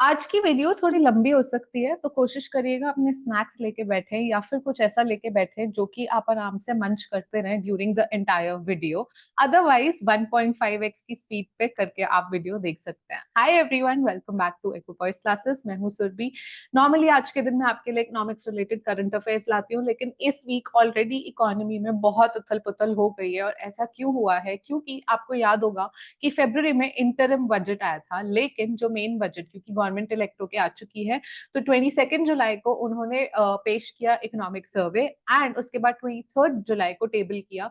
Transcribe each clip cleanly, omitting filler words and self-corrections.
आज की वीडियो थोड़ी लंबी हो सकती है, तो कोशिश करिएगा अपने स्नैक्स लेके बैठे या फिर कुछ ऐसा लेके बैठे जो कि आप आराम से मंच करते रहें during the entire video. Otherwise 1.5x की स्पीड पे करके आप वीडियो देख सकते हैं। Hi everyone, welcome back to Aquapoise classes. मैं हूं सुरभि। नॉर्मली आज के दिन मैं आपके लिए इकोनॉमिक्स रिलेटेड करंट अफेयर्स लाती हूँ, लेकिन इस वीक ऑलरेडी इकोनॉमी में बहुत उथल पुथल हो गई है। और ऐसा क्यों हुआ है? क्योंकि आपको याद होगा कि फरवरी में इंटरिम बजट आया था, लेकिन जो मेन बजट, क्योंकि गवर्नमेंट इलेक्ट होके आ चुकी है, तो 22 जुलाई को उन्होंने पेश किया इकोनॉमिक सर्वे, एंड उसके बाद 23 जुलाई को टेबल किया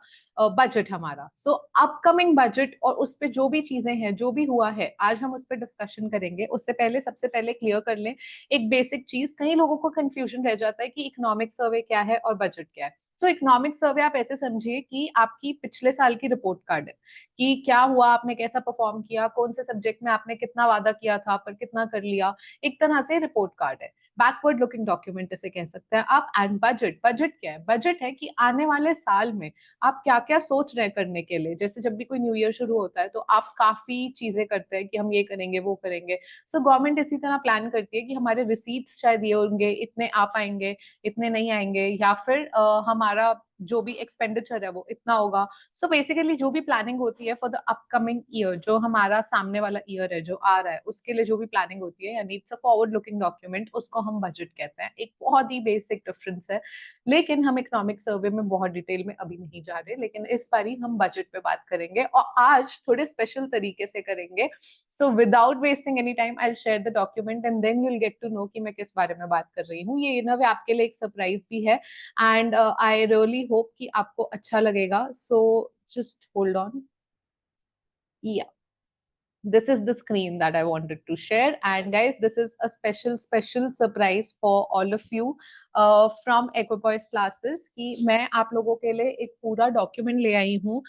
बजट हमारा। सो अपकमिंग बजट और उस पर जो भी चीजें हैं, जो भी हुआ है, आज हम उस पर डिस्कशन करेंगे। उससे पहले सबसे पहले क्लियर कर लें एक बेसिक चीज। कई लोगों को कंफ्यूजन रह जाता है कि इकोनॉमिक सर्वे क्या है और बजट क्या है। सो इकोनॉमिक सर्वे आप ऐसे समझिए कि आपकी पिछले साल की रिपोर्ट कार्ड है कि क्या हुआ, आपने कैसा परफॉर्म किया, कौन से सब्जेक्ट में आपने कितना वादा किया था पर कितना कर लिया। एक तरह से रिपोर्ट कार्ड है, बैकवर्ड लुकिंग डॉक्यूमेंट इसे कह सकते हैं आप। एंड बजट, बजट क्या है? बजट है कि आने वाले साल में आप क्या क्या सोच रहे हैं करने के लिए। जैसे जब भी कोई न्यू ईयर शुरू होता है तो आप काफी चीजें करते हैं कि हम ये करेंगे वो करेंगे। सो गवर्नमेंट इसी तरह प्लान करती है कि हमारे रिसीट्स शायद ये होंगे, इतने आ पाएंगे, इतने नहीं आएंगे, या फिर हमारा जो भी एक्सपेंडिचर है वो इतना होगा। सो बेसिकली जो भी प्लानिंग होती है फॉर द अपकमिंग ईयर, जो हमारा सामने वाला ईयर है जो आ रहा है, उसके लिए जो भी प्लानिंग होती है, यानी it's a forward looking document, उसको हम बजट कहते हैं। एक बहुत ही बेसिक डिफरेंस है। लेकिन हम इकोनॉमिक सर्वे में बहुत डिटेल में अभी नहीं जा रहे, लेकिन इस बार हम बजट पे बात करेंगे और आज थोड़े स्पेशल तरीके से करेंगे। So without wasting any time I share the document and then you'll get to know कि मैं किस बारे में बात कर रही हूँ। ये इन वे आपके लिए एक सरप्राइज भी है, एंड आई रियली होप कि आपको अच्छा लगेगा। सो just hold on. Yeah, this is the screen that I wanted to share. And guys, this is a special surprise for all of you from Equipoise classes कि मैं आप लोगों के लिए एक पूरा डॉक्यूमेंट ले आई हूँ,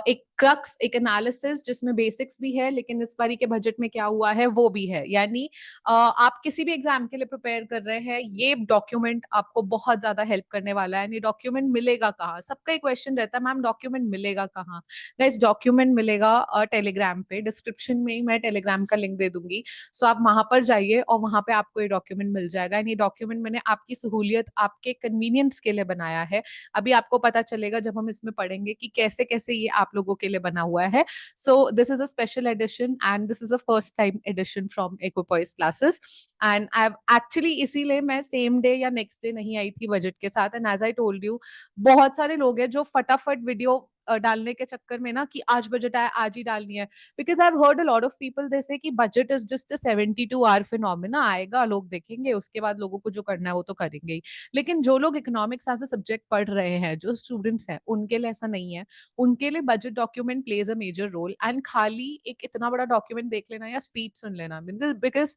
एक क्रक्स, एक एनालिसिस जिसमें बेसिक्स भी है, लेकिन इस बारी के बजट में क्या हुआ है वो भी है। यानी आप किसी भी एग्जाम के लिए प्रिपेयर कर रहे हैं, ये डॉक्यूमेंट आपको बहुत ज्यादा हेल्प करने वाला है। यानी डॉक्यूमेंट मिलेगा कहाँ? सबका एक क्वेश्चन रहता है, मैम डॉक्यूमेंट मिलेगा कहाँ? गाइस, डॉक्यूमेंट मिलेगा टेलीग्राम पे। डिस्क्रिप्शन में ही मैं टेलीग्राम का लिंक दे दूंगी। सो आप वहां पर जाइए और वहां पे आपको ये डॉक्यूमेंट मिल जाएगा। ये डॉक्यूमेंट मैंने आपकी सहूलियत, आपके कन्वीनियंस के लिए बनाया है। अभी आपको पता चलेगा जब हम इसमें पढ़ेंगे कि कैसे कैसे ये आप लोगों के लिए बना हुआ है। So this is a special edition and this is a first time edition from Aquapoise classes. And I actually इसीलिए मैं सेम डे या नेक्स्ट डे नहीं आई थी बजट के साथ। And as I told you, बहुत सारे लोग हैं जो फटाफट वीडियो डालने के चक्कर में ना कि आज बजट आया आज ही डालनी है। Because I have heard a lot of people they say कि budget is just a 72 hour phenomena, आएगा लोग देखेंगे, उसके बाद लोगों को जो करना है वो तो करेंगे ही। लेकिन जो लोग इकोनॉमिक्स एज अ सब्जेक्ट पढ़ रहे हैं, जो स्टूडेंट्स हैं, उनके लिए ऐसा नहीं है। उनके लिए budget document plays a major role. And खाली एक इतना बड़ा डॉक्यूमेंट देख लेना या स्पीच सुन लेना, बिकॉज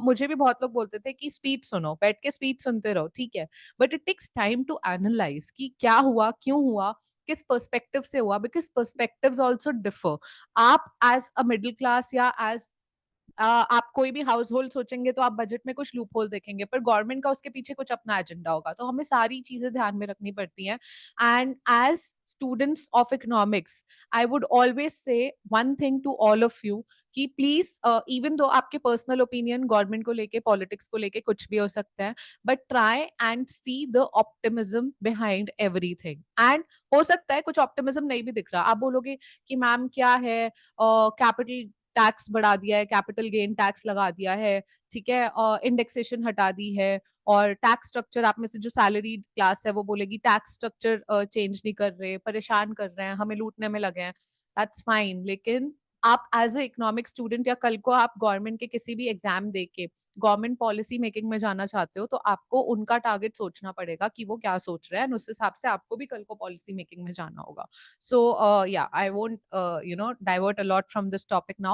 मुझे भी बहुत लोग बोलते थे कि स्पीच सुनो, बैठ के स्पीच सुनते रहो, ठीक है, but it takes time to analyse कि क्या हुआ, क्यों हुआ, किस पर्सपेक्टिव से हुआ, बिकॉज पर्सपेक्टिव्स ऑल्सो डिफर। आप एज अ मिडिल क्लास या एज आप कोई भी हाउस होल्ड सोचेंगे तो आप बजट में कुछ लूप होल देखेंगे, पर गवर्नमेंट का उसके पीछे कुछ अपना एजेंडा होगा। तो हमें सारी चीजें ध्यान में रखनी पड़ती हैं। And as students of economics, I would always say one thing to all of you कि प्लीज, इवन दो आपके पर्सनल ओपिनियन गवर्नमेंट को लेके, पॉलिटिक्स को लेके कुछ भी हो सकता है, but try and see the optimism behind everything. And हो सकता है कुछ ऑप्टिमिज्म नहीं भी दिख रहा, आप बोलोगे कि मैम क्या है, कैपिटल टैक्स बढ़ा दिया है, कैपिटल गेन टैक्स लगा दिया है, ठीक है, और इंडेक्सेशन हटा दी है, और टैक्स स्ट्रक्चर, आप में से जो सैलरी क्लास है वो बोलेगी टैक्स स्ट्रक्चर चेंज नहीं कर रहे, परेशान कर रहे हैं, हमें लूटने में लगे हैं। दैट्स फाइन, लेकिन आप एज ए इकोनॉमिक स्टूडेंट या कल को आप गवर्नमेंट के किसी भी एग्जाम दे के गवर्नमेंट पॉलिसी मेकिंग में जाना चाहते हो, तो आपको उनका टारगेट सोचना पड़ेगा कि वो क्या सोच रहे हैं, उस हिसाब से आपको भी कल को पॉलिसी मेकिंग में जाना होगा। So yeah, I won't divert a lot from this topic now.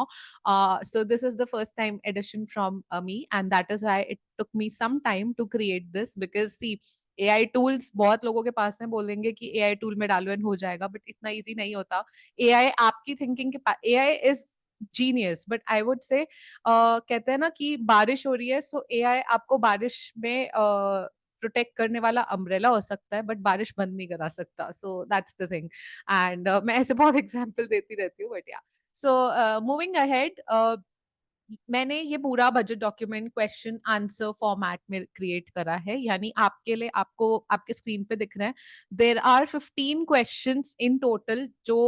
So this is the first time edition from me, and that is why it took me some time to create this, because see, AI tools बहुत लोगों के पास हैं, बोलेंगे कि AI tool में डालो and हो जाएगा, बट इतना इजी नहीं होता। AI आपकी थिंकिंग के पास, AI is genius, but I would से कहते हैं ना कि बारिश हो रही है, सो AI आपको बारिश में प्रोटेक्ट करने वाला अम्ब्रेला हो सकता है, बट बारिश बंद नहीं करा सकता। So that's the thing. And मैं ऐसे बहुत एग्जाम्पल देती रहती हूँ, बट या, सो मूविंग अहेड, मैंने ये पूरा budget document question answer format में क्रिएट करा है, यानी आपके लिए, आपको आपके स्क्रीन पे दिख रहे हैं, there are 15 questions in total, जो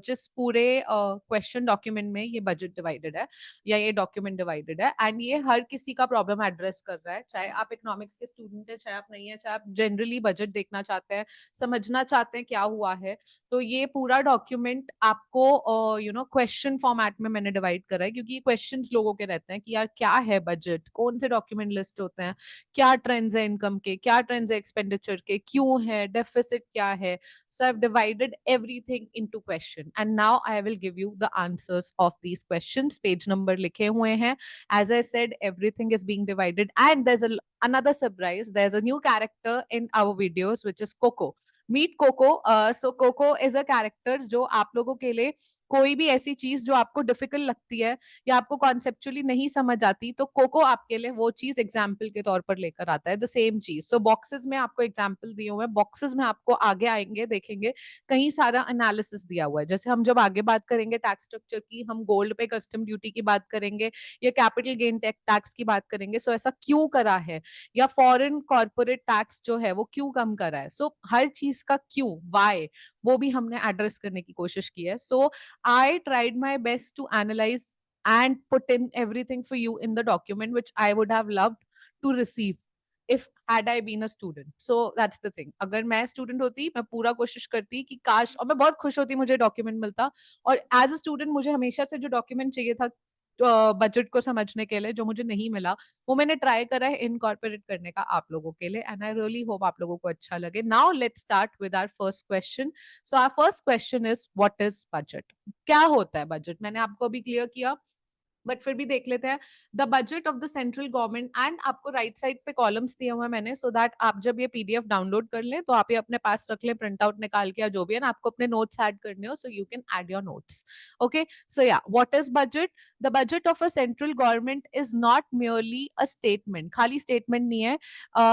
जिस पूरे क्वेश्चन डॉक्यूमेंट में ये बजट डिवाइडेड है या ये डॉक्यूमेंट डिवाइडेड है, एंड ये हर किसी का प्रॉब्लम एड्रेस कर रहा है, चाहे आप इकोनॉमिक्स के स्टूडेंट है, चाहे आप नहीं है, चाहे आप जनरली बजट देखना चाहते हैं, समझना चाहते हैं क्या हुआ है। तो ये पूरा डॉक्यूमेंट आपको क्वेश्चन फॉर्मेट में मैंने डिवाइड करा है, क्योंकि ये क्वेश्चंस लोगों के रहते हैं कि यार क्या है बजट, कौन से डॉक्यूमेंट लिस्ट होते हैं, क्या ट्रेंड्स है इनकम के, क्या ट्रेंड्स है एक्सपेंडिचर के, क्यों है, डेफिसिट क्या है। So I've divided everything into question, and now I will give you the answers of these questions. Page number लिखे हुए हैं. As I said, everything is being divided, and there's another surprise. There's a new character in our videos, which is Coco. Meet Coco. So Coco is a character जो आप लोगों के लिए कोई भी ऐसी चीज जो आपको डिफिकल्ट लगती है या आपको कॉन्सेप्चुअली नहीं समझ आती, तो कोको आपके लिए वो चीज एग्जाम्पल के तौर पर लेकर आता है, द सेम चीज। सो बॉक्सेस में आपको एग्जाम्पल दिए हुए हैं, बॉक्सेस में आपको आगे आएंगे देखेंगे कहीं सारा एनालिसिस दिया हुआ है। जैसे हम जब आगे बात करेंगे टैक्स स्ट्रक्चर की, हम गोल्ड पे कस्टम ड्यूटी की बात करेंगे या कैपिटल गेन टैक्स की बात करेंगे। सो ऐसा क्यों करा है, या फॉरेन कॉर्पोरेट टैक्स जो है वो क्यों कम करा है। सो हर चीज का क्यों, वाई, वो भी हमने एड्रेस करने की कोशिश की है। So I tried my best to analyze and put in everything for you in the document, which I would have loved to receive if had I been a student. So that's the thing. अगर मैं student होती, मैं पूरा कोशिश करती कि काश, और मैं बहुत खुश होती मुझे डॉक्यूमेंट मिलता। और एज अ स्टूडेंट मुझे हमेशा से जो डॉक्यूमेंट चाहिए था बजट को समझने के लिए, जो मुझे नहीं मिला, वो मैंने ट्राई करा है इनकॉर्पोरेट करने का आप लोगों के लिए, एंड आई रियली होप आप लोगों को अच्छा लगे। Now let's start with our first question. So our first question is what is budget. क्या होता है बजट, मैंने आपको अभी क्लियर किया, बट फिर भी देख लेते हैं। The budget of the central government, and आपको राइट साइड पे कॉलम्स दिए हुए हैं मैंने, सो दैट आप जब ये पीडीएफ डाउनलोड कर लें तो आप ये अपने पास रख लें, प्रिंट आउट निकाल के, या जो भी है ना, आपको अपने नोट्स ऐड करने हो, so you can add your notes. Okay, so yeah, what is budget. The budget of a central government is not merely a statement, खाली स्टेटमेंट नहीं है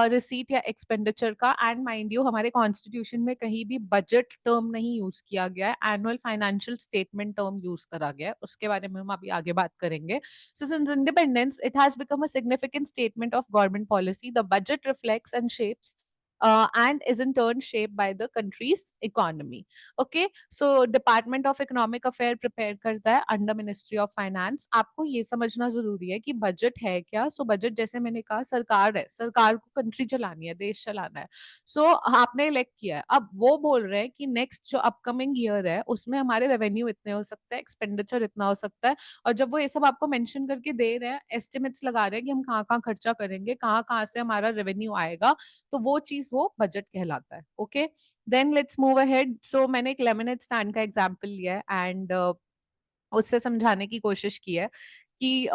रिसीट या एक्सपेंडिचर का। एंड माइंड यू, हमारे constitution में कहीं भी बजट टर्म नहीं यूज किया गया है, annual financial statement term use करा गया है, उसके बारे में हम अभी आगे बात करेंगे। So since independence, it has become a significant statement of government policy. The budget reflects and shapes and is in turn shaped by the country's economy. Okay, so Department of Economic Affair prepare करता है under Ministry of Finance। आपको ये समझना जरूरी है कि budget है क्या। सो बजट जैसे मैंने कहा, सरकार है, सरकार को कंट्री चलानी है, देश चलाना है। सो आपने इलेक्ट किया है, अब वो बोल रहे हैं कि नेक्स्ट जो अपकमिंग ईयर है उसमें हमारे रेवेन्यू इतने हो सकते हैं, एक्सपेंडिचर इतना हो सकता है। और जब वो ये सब आपको मेंशन करके दे रहे हैं, एस्टिमेट्स लगा रहे हैं कि हम कहाँ-कहाँ खर्चा करेंगे, कहाँ-कहाँ से हमारा रेवेन्यू आएगा, तो वो चीज़ वो बजट कहलाता है। Okay, then let's move ahead. So मैंने एक लेमनेड स्टैंड का एग्जांपल लिया है, एंड उससे समझाने की कोशिश की है कि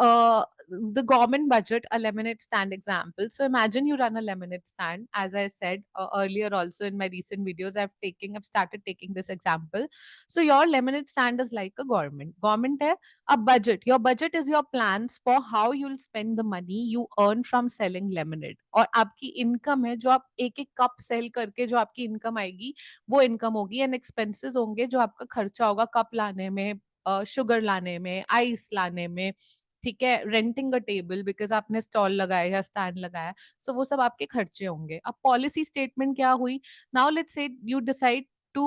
the government budget a lemonade stand example. So imagine you run a lemonade stand. As I said earlier also in my recent videos, I've started taking this example. So your lemonade stand is like a government है, a budget, your budget is your plans for how you'll spend the money you earn from selling lemonade, और आपकी income है जो आप एक एक cup cell करके जो आपकी इनकम आएगी, वो इनकम होगी। एंड एक्सपेंसेस होंगे जो आपका खर्चा होगा कप लाने में, शुगर लाने में, आइस लाने में, ठीक है, रेंटिंग अ टेबल बिकॉज आपने स्टॉल लगाया या स्टैंड लगाया। सो वो सब आपके खर्चे होंगे। अब पॉलिसी स्टेटमेंट क्या हुई। Now let's say you decide to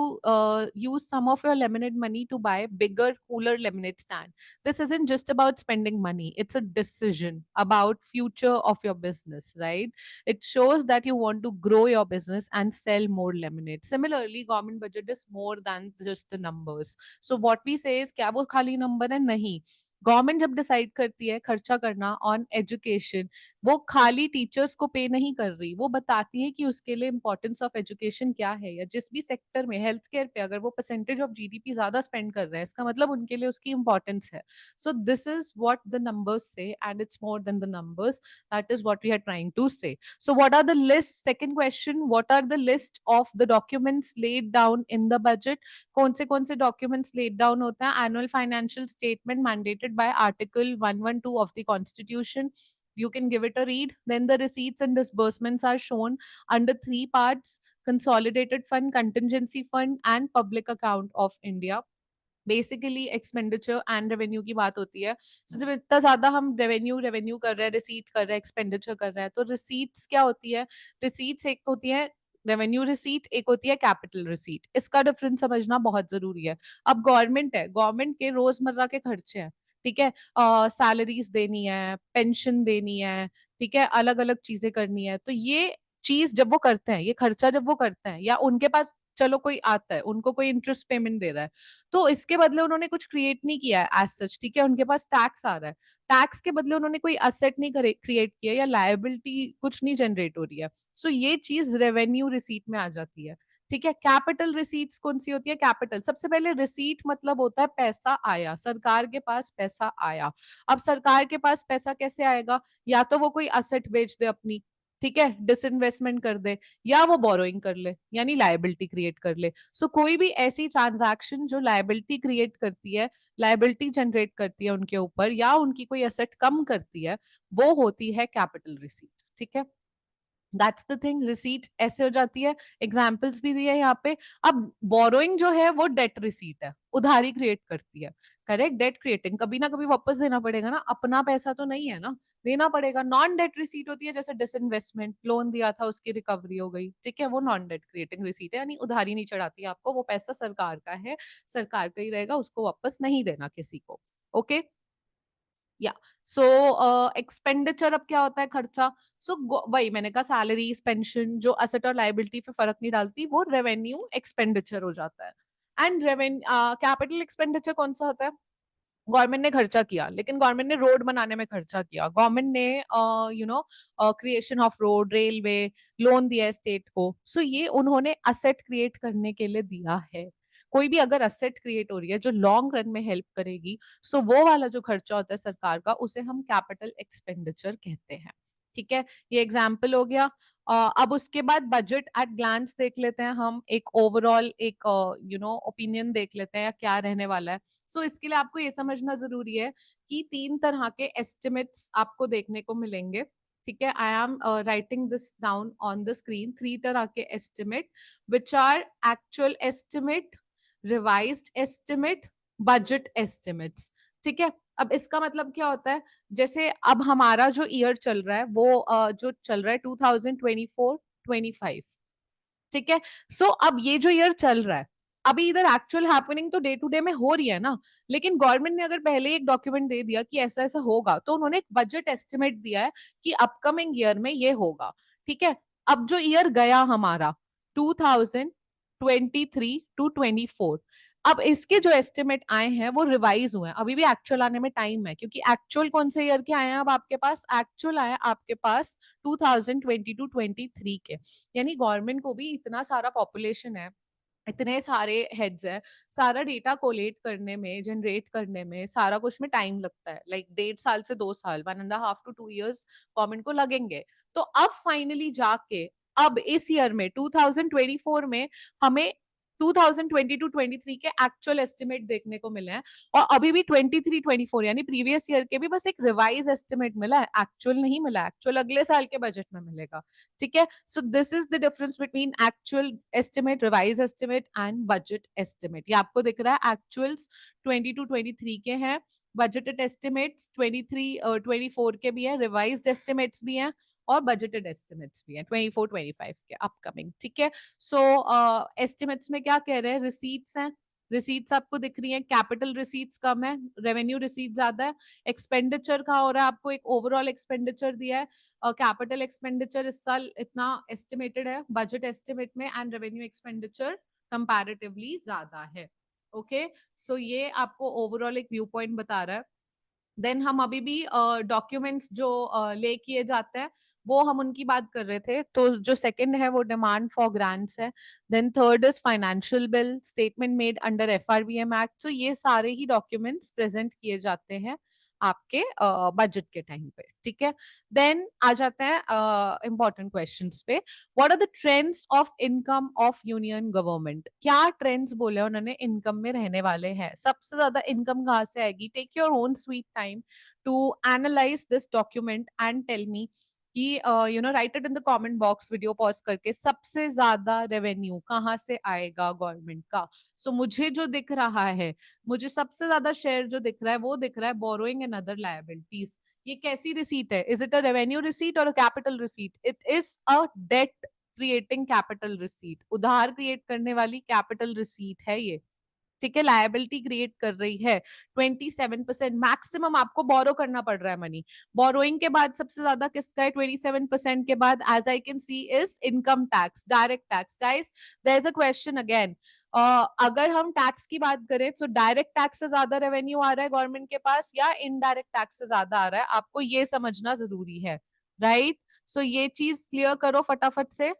use some of your lemonade money to buy bigger, cooler lemonade stand. This isn't just about spending money, it's a decision about future of your business, right? It shows that you want to grow your business and sell more lemonade. Similarly, government budget is more than just the numbers. So what we say is, क्या वो खाली number है? नहीं। Government जब decide करती है खर्चा करना ऑन एजुकेशन, वो खाली टीचर्स को पे नहीं कर रही, वो बताती है कि उसके लिए इंपॉर्टेंस ऑफ एजुकेशन क्या है। या जिस भी सेक्टर में, हेल्थ केयर पे अगर वो परसेंटेज ऑफ जीडीपी ज्यादा स्पेंड कर रहे हैं, इसका मतलब उनके लिए उसकी इंपॉर्टेंस है। So this is what the numbers say, and it's more than the numbers, that is what we are trying to say. So what are the list, second question, what are the list of the documents laid down in the budget. कौन से documents laid down होता है। Annual financial statement mandated by article 112 of the constitution, you can give it a read. Then the receipts and disbursements are shown under three parts: consolidated fund, contingency fund, and public account of India. Basically expenditure and revenue की बात होती है। सो जब इतना ज्यादा हम revenue revenue कर रहे हैं, रिसीट कर रहे हैं, एक्सपेंडिचर कर रहे हैं, तो रिसीट्स क्या होती है? रिसीट्स एक होती है रेवेन्यू रिसीट, एक होती है कैपिटल रिसीट। इसका डिफरेंस समझना बहुत जरूरी है। अब गवर्नमेंट है, गवर्नमेंट के रोजमर्रा के खर्चे हैं, ठीक है, सैलरीज देनी है, पेंशन देनी है, ठीक है, अलग अलग चीजें करनी है। तो ये चीज जब वो करते हैं, ये खर्चा जब वो करते हैं, या उनके पास चलो कोई आता है, उनको कोई इंटरेस्ट पेमेंट दे रहा है, तो इसके बदले उन्होंने कुछ क्रिएट नहीं किया है एज सच, ठीक है, उनके पास टैक्स आ रहा है, टैक्स के बदले उन्होंने कोई असेट नहीं क्रिएट किया, या लायबिलिटी कुछ नहीं जनरेट हो रही है। सो ये चीज रेवेन्यू रिसीट में आ जाती है, ठीक है। कैपिटल रिसीट्स कौन सी होती है? कैपिटल, सबसे पहले रिसीट मतलब होता है पैसा आया, सरकार के पास पैसा आया। अब सरकार के पास पैसा कैसे आएगा? या तो वो कोई असेट बेच दे अपनी, ठीक है, डिसइन्वेस्टमेंट कर दे, या वो बोरोइंग कर ले, यानी लायबिलिटी क्रिएट कर ले। सो कोई भी ऐसी ट्रांजैक्शन जो लायबिलिटी क्रिएट करती है, लायबिलिटी जनरेट करती है उनके ऊपर, या उनकी कोई एसेट कम करती है, वो होती है कैपिटल रिसीट, ठीक है। दैट्स द थिंग, रिसीट ऐसे हो जाती है। एग्जाम्पल्स भी दिए यहाँ पे। अब बोरोइंग जो है वो डेट रिसीट है, उधारी क्रिएट करती है, करेक्ट, डेट क्रिएटिंग, कभी ना कभी वापस देना पड़ेगा ना, अपना पैसा तो नहीं है ना, देना पड़ेगा। नॉन डेट रिसीट होती है जैसे डिसइन्वेस्टमेंट, लोन दिया था उसकी रिकवरी हो गई, ठीक है, वो नॉन डेट क्रिएटिंग रिसीट है, यानी उधारी नहीं चढ़ाती आपको, वो पैसा सरकार का है, सरकार का ही रहेगा, उसको वापस नहीं देना किसी को। ओके, या सो एक्सपेंडिचर अब क्या होता है? खर्चा। सो वही मैंने कहा, सैलरीज, पेंशन, जो असेट और लायबिलिटी पे फर्क नहीं डालती, वो रेवेन्यू एक्सपेंडिचर हो जाता है। एंड कैपिटल एक्सपेंडिचर कौन सा होता है? गवर्नमेंट ने खर्चा किया, लेकिन गवर्नमेंट ने रोड बनाने में खर्चा किया, गवर्नमेंट ने creation of road, railway, loan दिया स्टेट को, सो ये उन्होंने असेट क्रिएट करने के लिए दिया है। कोई भी अगर असेट क्रिएट हो रही है जो लॉन्ग रन में हेल्प करेगी, सो वो वाला जो खर्चा होता है सरकार का, उसे हम कैपिटल एक्सपेंडिचर कहते हैं, ठीक है। ये एग्जाम्पल हो गया। अब उसके बाद बजट एट ग्लांस देख लेते हैं हम, एक ओवरऑल एक ओपिनियन देख लेते हैं क्या रहने वाला है। सो इसके लिए आपको ये समझना जरूरी है कि तीन तरह के एस्टिमेट्स आपको देखने को मिलेंगे, ठीक है। I am writing this down on the screen, three तरह के estimate, which are actual estimate, revised estimate, budget estimates, ठीक है। अब इसका मतलब क्या होता है? जैसे अब हमारा जो ईयर चल रहा है वो जो चल रहा है 2024-25, ठीक है। सो अब ये जो ईयर चल रहा है, अभी इधर एक्चुअल हैपनिंग तो डे टू डे में हो रही है ना, लेकिन गवर्नमेंट ने अगर पहले एक डॉक्यूमेंट दे दिया कि ऐसा ऐसा होगा, तो उन्होंने एक बजट एस्टिमेट दिया है कि अपकमिंग ईयर में ये होगा, ठीक है। अब जो ईयर गया हमारा 2023-24, अब इसके जो एस्टिमेट आए हैं वो रिवाइज हुए हैं, अभी भी एक्चुअल आने में टाइम है, क्योंकि एक्चुअल कौन से ईयर के आए हैं? अब आपके पास एक्चुअल आए हैं आपके पास 2022-23 के। यानी गवर्नमेंट को भी इतना सारा पॉपुलेशन है, इतने सारे हेड्स है, सारा डेटा कोलेट करने में, जनरेट करने में, सारा कुछ में टाइम लगता है, लाइक 1.5 साल से 2 साल, 1.5 to 2 years गवर्नमेंट को लगेंगे। तो अब फाइनली जाके अब इस ईयर में 2024 में हमें 2022-23 के एक्चुअल एस्टिमेट देखने को मिले हैं, और अभी भी 23-24 यानी प्रीवियस ईयर के भी बस एक रिवाइज एस्टिमेट मिला है, एक्चुअल नहीं मिला, एक्चुअल अगले साल के बजट में मिलेगा, ठीक है। So this is the difference between actual estimate, revise estimate and budget estimate. ये आपको दिख रहा है, एक्चुअल्स 22-23 के हैं, बजटेड एस्टिमेट्स 23-24 के भी हैं, रिवाइज्ड एस्टिमेट्स भी हैं, और बजटेड एस्टिमेट्स भी हैं 24-25 के अपकमिंग, ठीक है। सो एस्टिमेट्स में क्या कह रहे हैं? रिसीट्स हैं, रिसीट्स आपको दिख रही है, कैपिटल रिसीट्स कम है, रेवेन्यू रिसीट ज्यादा है। एक्सपेंडिचर का हो रहा है, आपको एक ओवरऑल एक्सपेंडिचर दिया है, कैपिटल एक्सपेंडिचर इस साल इतना एस्टिमेटेड है बजट एस्टिमेट में, एंड रेवेन्यू एक्सपेंडिचर कंपैरेटिवली ज्यादा है। ओके, सो ये आपको ओवरऑल एक व्यू पॉइंट बता रहा है। देन हम अभी भी डॉक्यूमेंट्स जो ले किए जाते हैं, वो हम उनकी बात कर रहे थे। तो जो सेकंड है वो डिमांड फॉर ग्रांट्स है। Then third is financial bill, statement made under FRBM act. तो ये सारे ही डॉक्यूमेंट्स प्रेजेंट किए जाते हैं आपके बजट के टाइम पे, ठीक है। देन आ जाते हैं इंपॉर्टेंट क्वेश्चंस पे। What are the trends of income of union government? क्या ट्रेंड्स बोले उन्होंने इनकम में रहने वाले हैं? सबसे ज्यादा इनकम कहाँ से आएगी? Take your own sweet time to analyze this document and tell me कि write it in the comment box video pause करके, सबसे ज्यादा रेवेन्यू कहाँ से आएगा गवर्नमेंट का। सो मुझे जो दिख रहा है, मुझे सबसे ज्यादा शेयर जो दिख रहा है वो दिख रहा है बोरोइंग एंड अदर लायबिलिटीज। ये कैसी रिसीट है? Is it a revenue receipt और a capital receipt? It is a debt creating capital receipt, उधार क्रिएट करने वाली कैपिटल रिसीट है ये। ठीक है, लायबिलिटी क्रिएट कर रही है। 27% मैक्सिमम आपको बोरो करना पड़ रहा है मनी। बोरोइंग के बाद सबसे ज्यादा किसका है? 27% के बाद as I can see is income tax, direct tax. Guys, there is a question again, अगर हम टैक्स की बात करें तो डायरेक्ट टैक्स से ज्यादा रेवेन्यू आ रहा है गवर्नमेंट के पास या इनडायरेक्ट टैक्स से ज्यादा आ रहा है? आपको ये समझना जरूरी है, राइट? सो ये चीज क्लियर करो फटाफट से।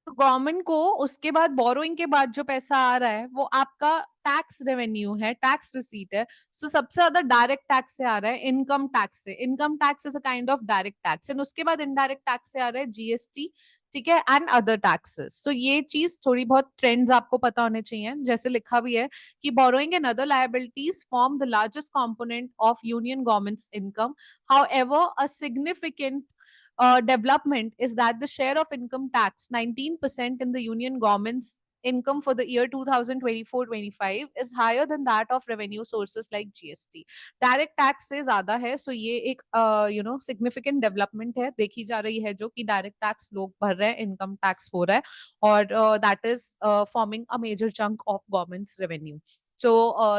गवर्नमेंट को उसके बाद बोरोइंग के बाद जो पैसा आ रहा है वो आपका टैक्स रेवेन्यू है, टैक्स रिसीट है। सो सबसे ज्यादा डायरेक्ट टैक्स से आ रहा है, इनकम टैक्स से। Income tax is a kind of direct tax, and उसके बाद इनडायरेक्ट टैक्स से आ रहा है जीएसटी। ठीक है, एंड अदर टैक्सेस। सो ये चीज थोड़ी बहुत ट्रेंड्स आपको पता होने चाहिए। जैसे लिखा भी है कि borrowing and other liabilities form the largest component of union governments income. However a significant development is that the share of income tax, 19% in the union government's income for the year 2024-25, is higher than that of revenue sources like GST. Direct tax से ज्यादा है। सो ये एक significant development है देखी जा रही है, जो कि डायरेक्ट टैक्स लोग भर रहे हैं, इनकम टैक्स हो रहा है, और that is forming a major chunk of government's revenue. So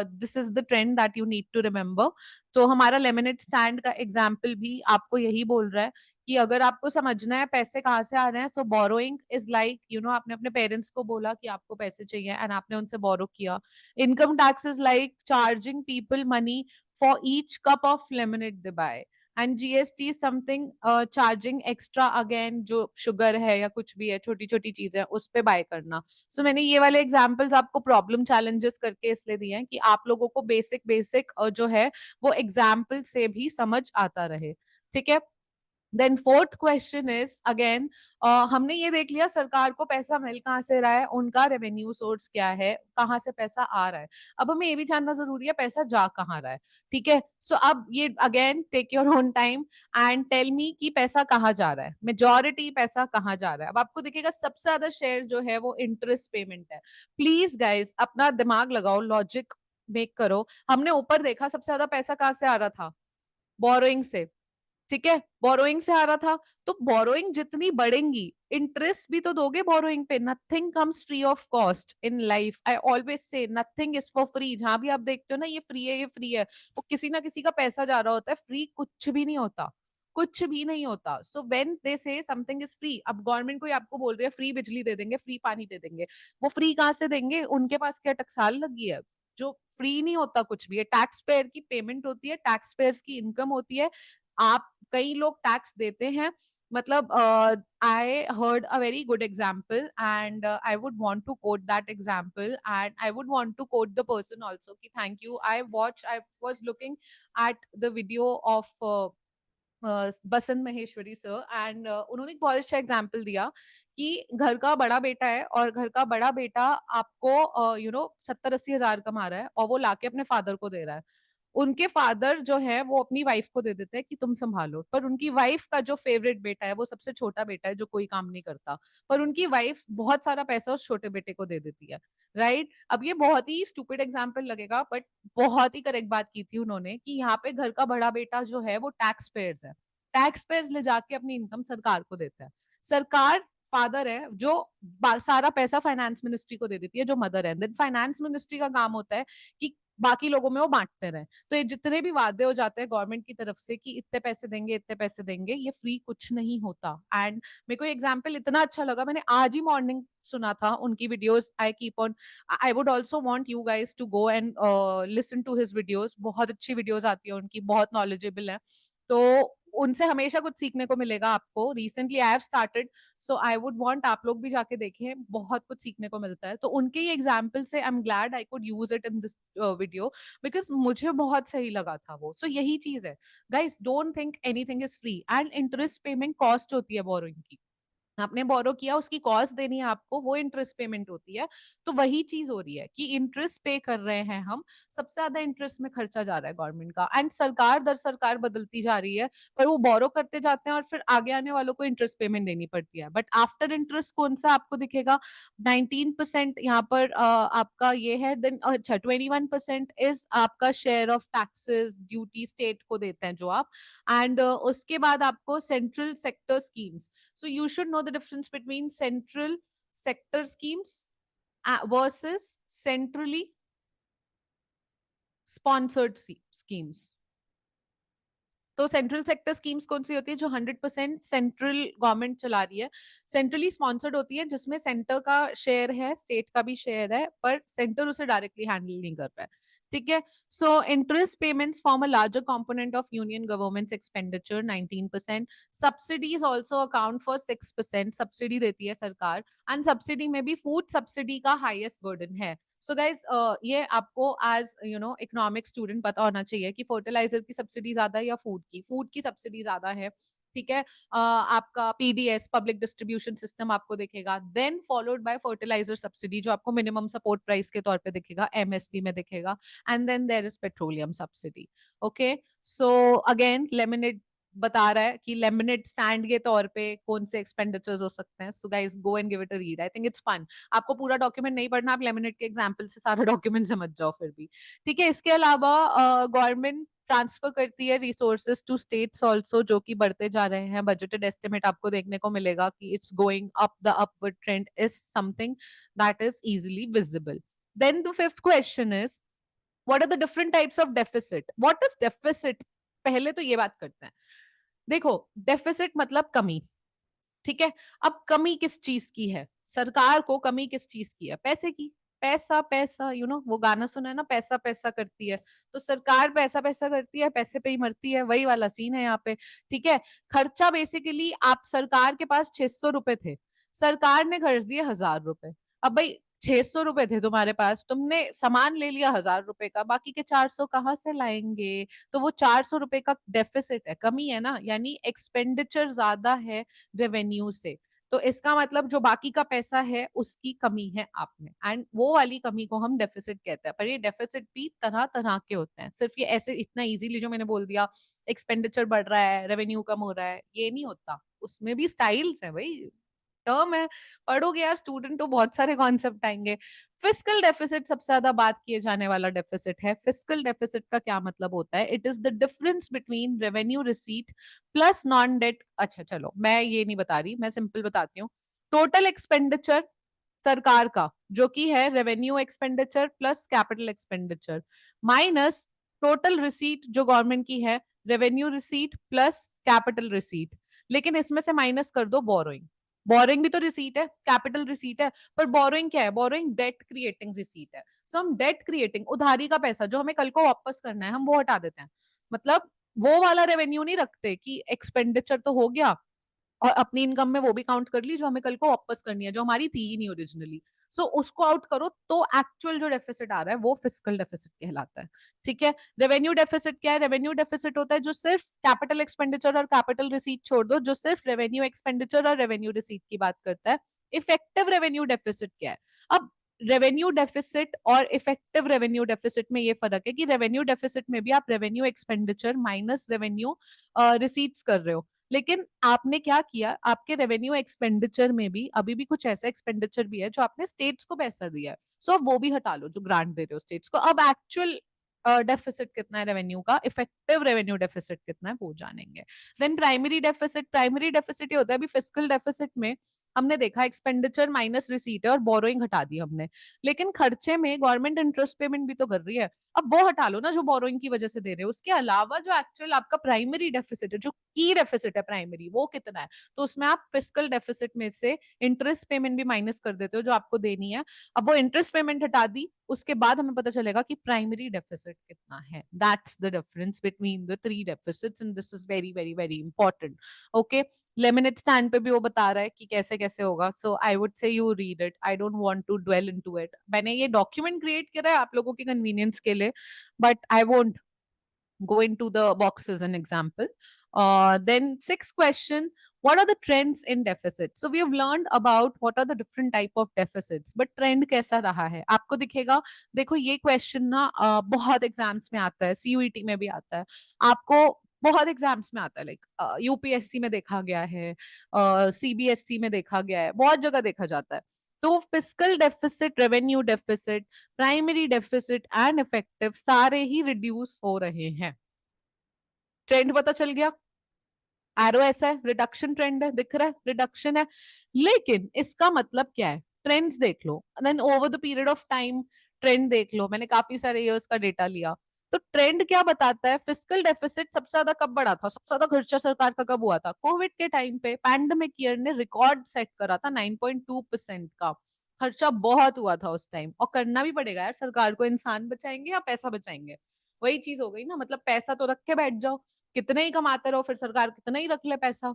this is the trend that you need to remember. तो हमारा लेमिनेट स्टैंड का एग्जाम्पल भी आपको यही बोल रहा है कि अगर आपको समझना है पैसे कहाँ से आ रहे हैं, सो बोरोइंग इज लाइक, आपने अपने पेरेंट्स को बोला कि आपको पैसे चाहिए एंड आपने उनसे बोरो किया। Income tax is like charging people money for each cup of lemonade they buy. And GST is something charging extra again, जो शुगर है या कुछ भी है, छोटी छोटी चीजें उस पे बाय करना। सो मैंने ये वाले एग्जाम्पल्स आपको प्रॉब्लम चैलेंजेस करके इसलिए दिए हैं कि आप लोगों को बेसिक बेसिक जो है वो एग्जाम्पल से भी समझ आता रहे। ठीक है। Then fourth question is again, हमने ये देख लिया सरकार को पैसा मिल कहाँ से रहा है, उनका रेवेन्यू सोर्स क्या है, कहाँ से पैसा आ रहा है। अब हमें ये भी जानना जरूरी है पैसा जा कहाँ रहा है। ठीक है, सो अब ये again take your own time and tell me कि पैसा कहाँ जा रहा है, मेजोरिटी पैसा कहाँ जा रहा है। अब आपको दिखेगा सबसे ज्यादा शेयर जो है वो इंटरेस्ट पेमेंट है। प्लीज गाइज अपना दिमाग लगाओ, लॉजिक मेक करो। हमने ऊपर देखा सबसे ज्यादा पैसा कहाँ से आ रहा था? बोरोइंग से। ठीक है, बोरोइंग से आ रहा था। तो बोरोइंग जितनी बढ़ेंगी, इंटरेस्ट भी तो दोगे बोरोइंग पे। Nothing comes free of cost in life. I always say nothing is for free. जहां भी आप देखते हो ना ये फ्री है, ये फ्री है, वो किसी ना किसी का पैसा जा रहा होता है। फ्री कुछ भी नहीं होता, कुछ भी नहीं होता। सो व्हेन दे से समथिंग इज फ्री, अब गवर्नमेंट कोई आपको बोल रही है फ्री बिजली दे देंगे, फ्री पानी दे देंगे, वो फ्री कहाँ से देंगे? उनके पास क्या टकसाल लगी है? जो फ्री नहीं होता कुछ भी, टैक्स पेयर की पेमेंट होती है, टैक्स पेयर्स की इनकम होती है। आप, कई लोग टैक्स देते हैं। मतलब I heard a very good example and I would want to quote that example and I would want to quote the person also कि thank you. I was looking at the video of Basant Maheshwari sir and उन्होंने एक बहुत अच्छा example दिया कि घर का बड़ा बेटा है और घर का बड़ा बेटा आपको 70-80 हजार कमा रहा है और वो लाके अपने फादर को दे रहा है। उनके फादर जो है वो अपनी वाइफ को दे देते हैं कि तुम संभालो, पर उनकी वाइफ का जो फेवरेट बेटा है, वो सबसे छोटा बेटा है जो कोई काम नहीं करता, पर उनकी वाइफ बहुत सारा पैसा उस छोटे बेटे को दे देती है। राइट? अब ये बहुत ही स्टूपिड एग्जाम्पल लगेगा, बट बहुत ही करेक्ट बात की थी उन्होंने कि यहाँ पे घर का बड़ा बेटा जो है वो टैक्स पेयर्स है। टैक्स पेयर्स ले जाके अपनी इनकम सरकार को देता है। सरकार फादर है जो सारा पैसा फाइनेंस मिनिस्ट्री को दे देती है जो मदर है। देन फाइनेंस मिनिस्ट्री का काम होता है कि बाकी लोगों में वो बांटते रहे। तो ये जितने भी वादे हो जाते हैं गवर्नमेंट की तरफ से कि इतने पैसे देंगे, इतने पैसे देंगे, ये फ्री कुछ नहीं होता। एंड मेरे को एग्जाम्पल इतना अच्छा लगा, मैंने आज ही मॉर्निंग सुना था उनकी videos. I keep on, I would also want you guys to go and listen to his videos. बहुत अच्छी वीडियोस आती है उनकी, बहुत नॉलेजेबल है। तो उनसे हमेशा कुछ सीखने को मिलेगा आपको। Recently I have started, so I would want आप लोग भी जाके देखें, बहुत कुछ सीखने को मिलता है। तो उनके ये एग्जाम्पल से I am glad I could use it in this video, because मुझे बहुत सही लगा था वो। सो यही चीज है guys, don't think anything is free and interest payment cost होती है बोरोइंग की। आपने बोरो किया, उसकी कॉस्ट देनी है आपको, वो इंटरेस्ट पेमेंट होती है। तो वही चीज हो रही है कि इंटरेस्ट पे कर रहे हैं हम, सबसे ज्यादा इंटरेस्ट में खर्चा जा रहा है गवर्नमेंट का, एंड सरकार दर सरकार बदलती जा रही है, पर वो बोरो करते जाते हैं और फिर आगे आने वालों को इंटरेस्ट पेमेंट देनी पड़ती है। बट आफ्टर इंटरेस्ट कौन सा आपको दिखेगा? 19% यहाँ पर आपका ये है, देन अच्छा 21% इज आपका share of taxes duty state को देते हैं जो आप, एंड उसके बाद आपको central sector schemes. So you should know the difference between central sector schemes versus centrally sponsored schemes. तो सेंट्रल सेक्टर स्कीम्स कौन सी होती है? जो 100% सेंट्रल गवर्नमेंट चला रही है। सेंट्रली स्पॉन्सर्ड होती है जिसमें सेंटर का शेयर है, स्टेट का भी शेयर है, पर सेंटर उसे डायरेक्टली हैंडल नहीं कर रहा है। ठीक है। So interest payments form a larger component of union government's expenditure 19%। Subsidies also account for 6%, subsidy देती है सरकार, एंड सब्सिडी में भी फूड सब्सिडी का हाईएस्ट बर्डन है। सो गाइज ये आपको as you know economic student पता होना चाहिए कि फर्टिलाइजर की सब्सिडी ज्यादा है या फूड की सब्सिडी ज्यादा है। ठीक है। आपका पीडीएस पब्लिक डिस्ट्रीब्यूशन सिस्टम आपको दिखेगा, then followed by fertiliser subsidy जो आपको मिनिमम सपोर्ट प्राइस के तौर पे दिखेगा, एमएसपी में दिखेगा, and then there is petroleum subsidy. Okay. So again laminate बता रहा है कि लेमिनेट स्टैंड के तौर पे कौन से एक्सपेंडिचर्स हो सकते हैं। So guys go and give it a read, I think it's fun. आपको पूरा डॉक्यूमेंट नहीं पढ़ना, आप लेमिनेट के एग्जाम्पल से सारा डॉक्यूमेंट समझ जाओ फिर भी। ठीक है। इसके अलावा गवर्नमेंट ट्रांसफर करती है रिसोर्सेज टू स्टेट्स ऑल्सो, जो कि बढ़ते जा रहे हैं। बजटेड एस्टिमेट आपको देखने को मिलेगा कि it's going up, the upward trend is something that is easily visible. Then the fifth question is what are the different types of deficit? What is deficit? पहले तो ये बात करते हैं। देखो, डेफिसिट मतलब कमी। ठीक है। अब कमी किस चीज की है? सरकार को कमी किस चीज की है? पैसे की। पैसा पैसा, वो गाना सुना है ना, पैसा पैसा करती है। तो सरकार पैसा पैसा करती है, पैसे पे ही मरती है, वही वाला सीन है यहाँ पे। ठीक है। खर्चा बेसिकली, आप सरकार के पास 600 रुपए थे, सरकार ने खर्च दिए 1000 रुपए। अब भाई 600 रुपए थे तुम्हारे पास, तुमने सामान ले लिया 1000 रुपए का, बाकी के 400 कहाँ से लाएंगे? तो वो 400 रुपए का डेफिसिट है, कमी है ना, यानी एक्सपेंडिचर ज्यादा है रेवेन्यू से। तो इसका मतलब जो बाकी का पैसा है उसकी कमी है आप में, एंड वो वाली कमी को हम डेफिसिट कहते हैं। पर ये डेफिसिट भी तरह तरह के होते हैं, सिर्फ ये ऐसे इतना इजीली जो मैंने बोल दिया एक्सपेंडिचर बढ़ रहा है रेवेन्यू कम हो रहा है, ये नहीं होता। उसमें भी स्टाइल्स है भाई, टर्म है, पढ़ोगे यार स्टूडेंट तो बहुत सारे कॉन्सेप्ट आएंगे। फिस्कल डेफिसिट सबसे ज्यादा बात किए जाने वाला डेफिसिट है। फिस्कल डेफिसिट का क्या मतलब होता है? It is the difference between revenue receipt plus non debt. अच्छा चलो, मैं ये नहीं बता रही, मैं सिंपल बताती हूँ। टोटल एक्सपेंडिचर सरकार का, जो कि है revenue expenditure plus capital expenditure, minus total receipt जो गवर्नमेंट की है, revenue receipt plus capital receipt. लेकिन इसमें से माइनस कर दो बोरोइंग। बोरिंग भी तो रिसीट है, कैपिटल रिसीट है, पर बोरिंग क्या है? बोरिंग डेट क्रिएटिंग रिसीट है। सो हम डेट क्रिएटिंग, उधारी का पैसा जो हमें कल को वापस करना है, हम वो हटा देते हैं। मतलब वो वाला रेवेन्यू नहीं रखते कि एक्सपेंडिचर तो हो गया और अपनी इनकम में वो भी काउंट कर ली जो हमें कल को वापस करनी है, जो हमारी थी ही नहीं ओरिजिनली। सो उसको आउट करो तो एक्चुअल जो डेफिसिट आ रहा है वो फिस्कल डेफिसिट कहलाता है। ठीक है। रेवेन्यू डेफिसिट क्या है? रेवेन्यू डेफिसिट होता है जो सिर्फ कैपिटल एक्सपेंडिचर और कैपिटल रिसीट छोड़ दो, जो सिर्फ रेवेन्यू एक्सपेंडिचर और रेवेन्यू रिसीट की बात करता है। इफेक्टिव रेवेन्यू डेफिसिट क्या है? अब रेवेन्यू डेफिसिट और इफेक्टिव रेवेन्यू डेफिसिट में ये फर्क है कि रेवेन्यू डेफिसिट में भी आप revenue expenditure minus revenue receipts कर रहे हो, लेकिन आपने क्या किया, आपके रेवेन्यू एक्सपेंडिचर में भी अभी भी कुछ ऐसा एक्सपेंडिचर भी है जो आपने स्टेट्स को पैसा दिया है। सो अब वो भी हटा लो जो ग्रांट दे रहे हो स्टेट्स को। अब एक्चुअल डेफिसिट कितना है रेवेन्यू का, इफेक्टिव रेवेन्यू डेफिसिट कितना है, वो जानेंगे। Then primary deficit. Primary deficit ये होता है, अभी फिस्कल डेफिसिट में हमने देखा एक्सपेंडिचर माइनस रिसीट है और बोरोइंग हटा दी हमने, लेकिन खर्चे में गवर्नमेंट इंटरेस्ट पेमेंट भी तो कर रही है। अब वो हटा लो ना जो बोरोइंग की वजह से दे रहे हो, उसके अलावा जो एक्चुअल आपका प्राइमरी डेफिसिट है, जो की डेफिसिट है प्राइमरी, वो कितना है? तो उसमें आप फिस्कल डेफिसिट में से इंटरेस्ट पेमेंट भी माइनस कर देते हो जो आपको देनी है। अब वो इंटरेस्ट पेमेंट हटा दी, उसके बाद हमें पता चलेगा कि प्राइमरी डेफिसिट कितना है। That's the difference between the three deficits and this is very very very important. Okay. Laminate stand पे भी वो बता रहा है कि कैसे कैसे होगा। So I would say you read it, I don't want to dwell into it. मैंने ये डॉक्यूमेंट क्रिएट करा है आप लोगों के कन्वीनियंस के लिए, but I won't go into the boxes an example. Then sixth question, what are the trends in deficit? So we have learned about what are the different type of deficits, but trend कैसा रहा है आपको दिखेगा. देखो ये question ना बहुत exams में आता है, सीयूईटी में भी आता है, आपको बहुत एग्जाम्स में आता है, लाइक यूपीएससी में देखा गया है, सीबीएसई में देखा गया है, बहुत जगह देखा जाता है. तो fiscal deficit, revenue deficit, primary deficit and effective सारे ही रिड्यूस हो रहे हैं. ट्रेंड पता चल गया. एरो ऐसा है, रिडक्शन ट्रेंड है, दिख रहा है रिडक्शन है. लेकिन इसका मतलब क्या है, ट्रेंड्स देख लो, then over the period of time trend देख लो. मैंने काफी सारे इयर्स का डेटा लिया. तो ट्रेंड क्या बताता है, फिस्कल डेफिसिट सबसे ज्यादा कब बढ़ा था, सबसे ज्यादा खर्चा सरकार का कब हुआ था, कोविड के टाइम पे. पैंडेमिक ईयर ने रिकॉर्ड सेट करा था 9.2% का. खर्चा बहुत हुआ था उस टाइम, और करना भी पड़ेगा यार सरकार को. इंसान बचाएंगे या पैसा बचाएंगे, वही चीज हो गई ना. मतलब पैसा तो रख के बैठ जाओ, कितने ही कमाते रहो, फिर सरकार कितना ही रख ले पैसा.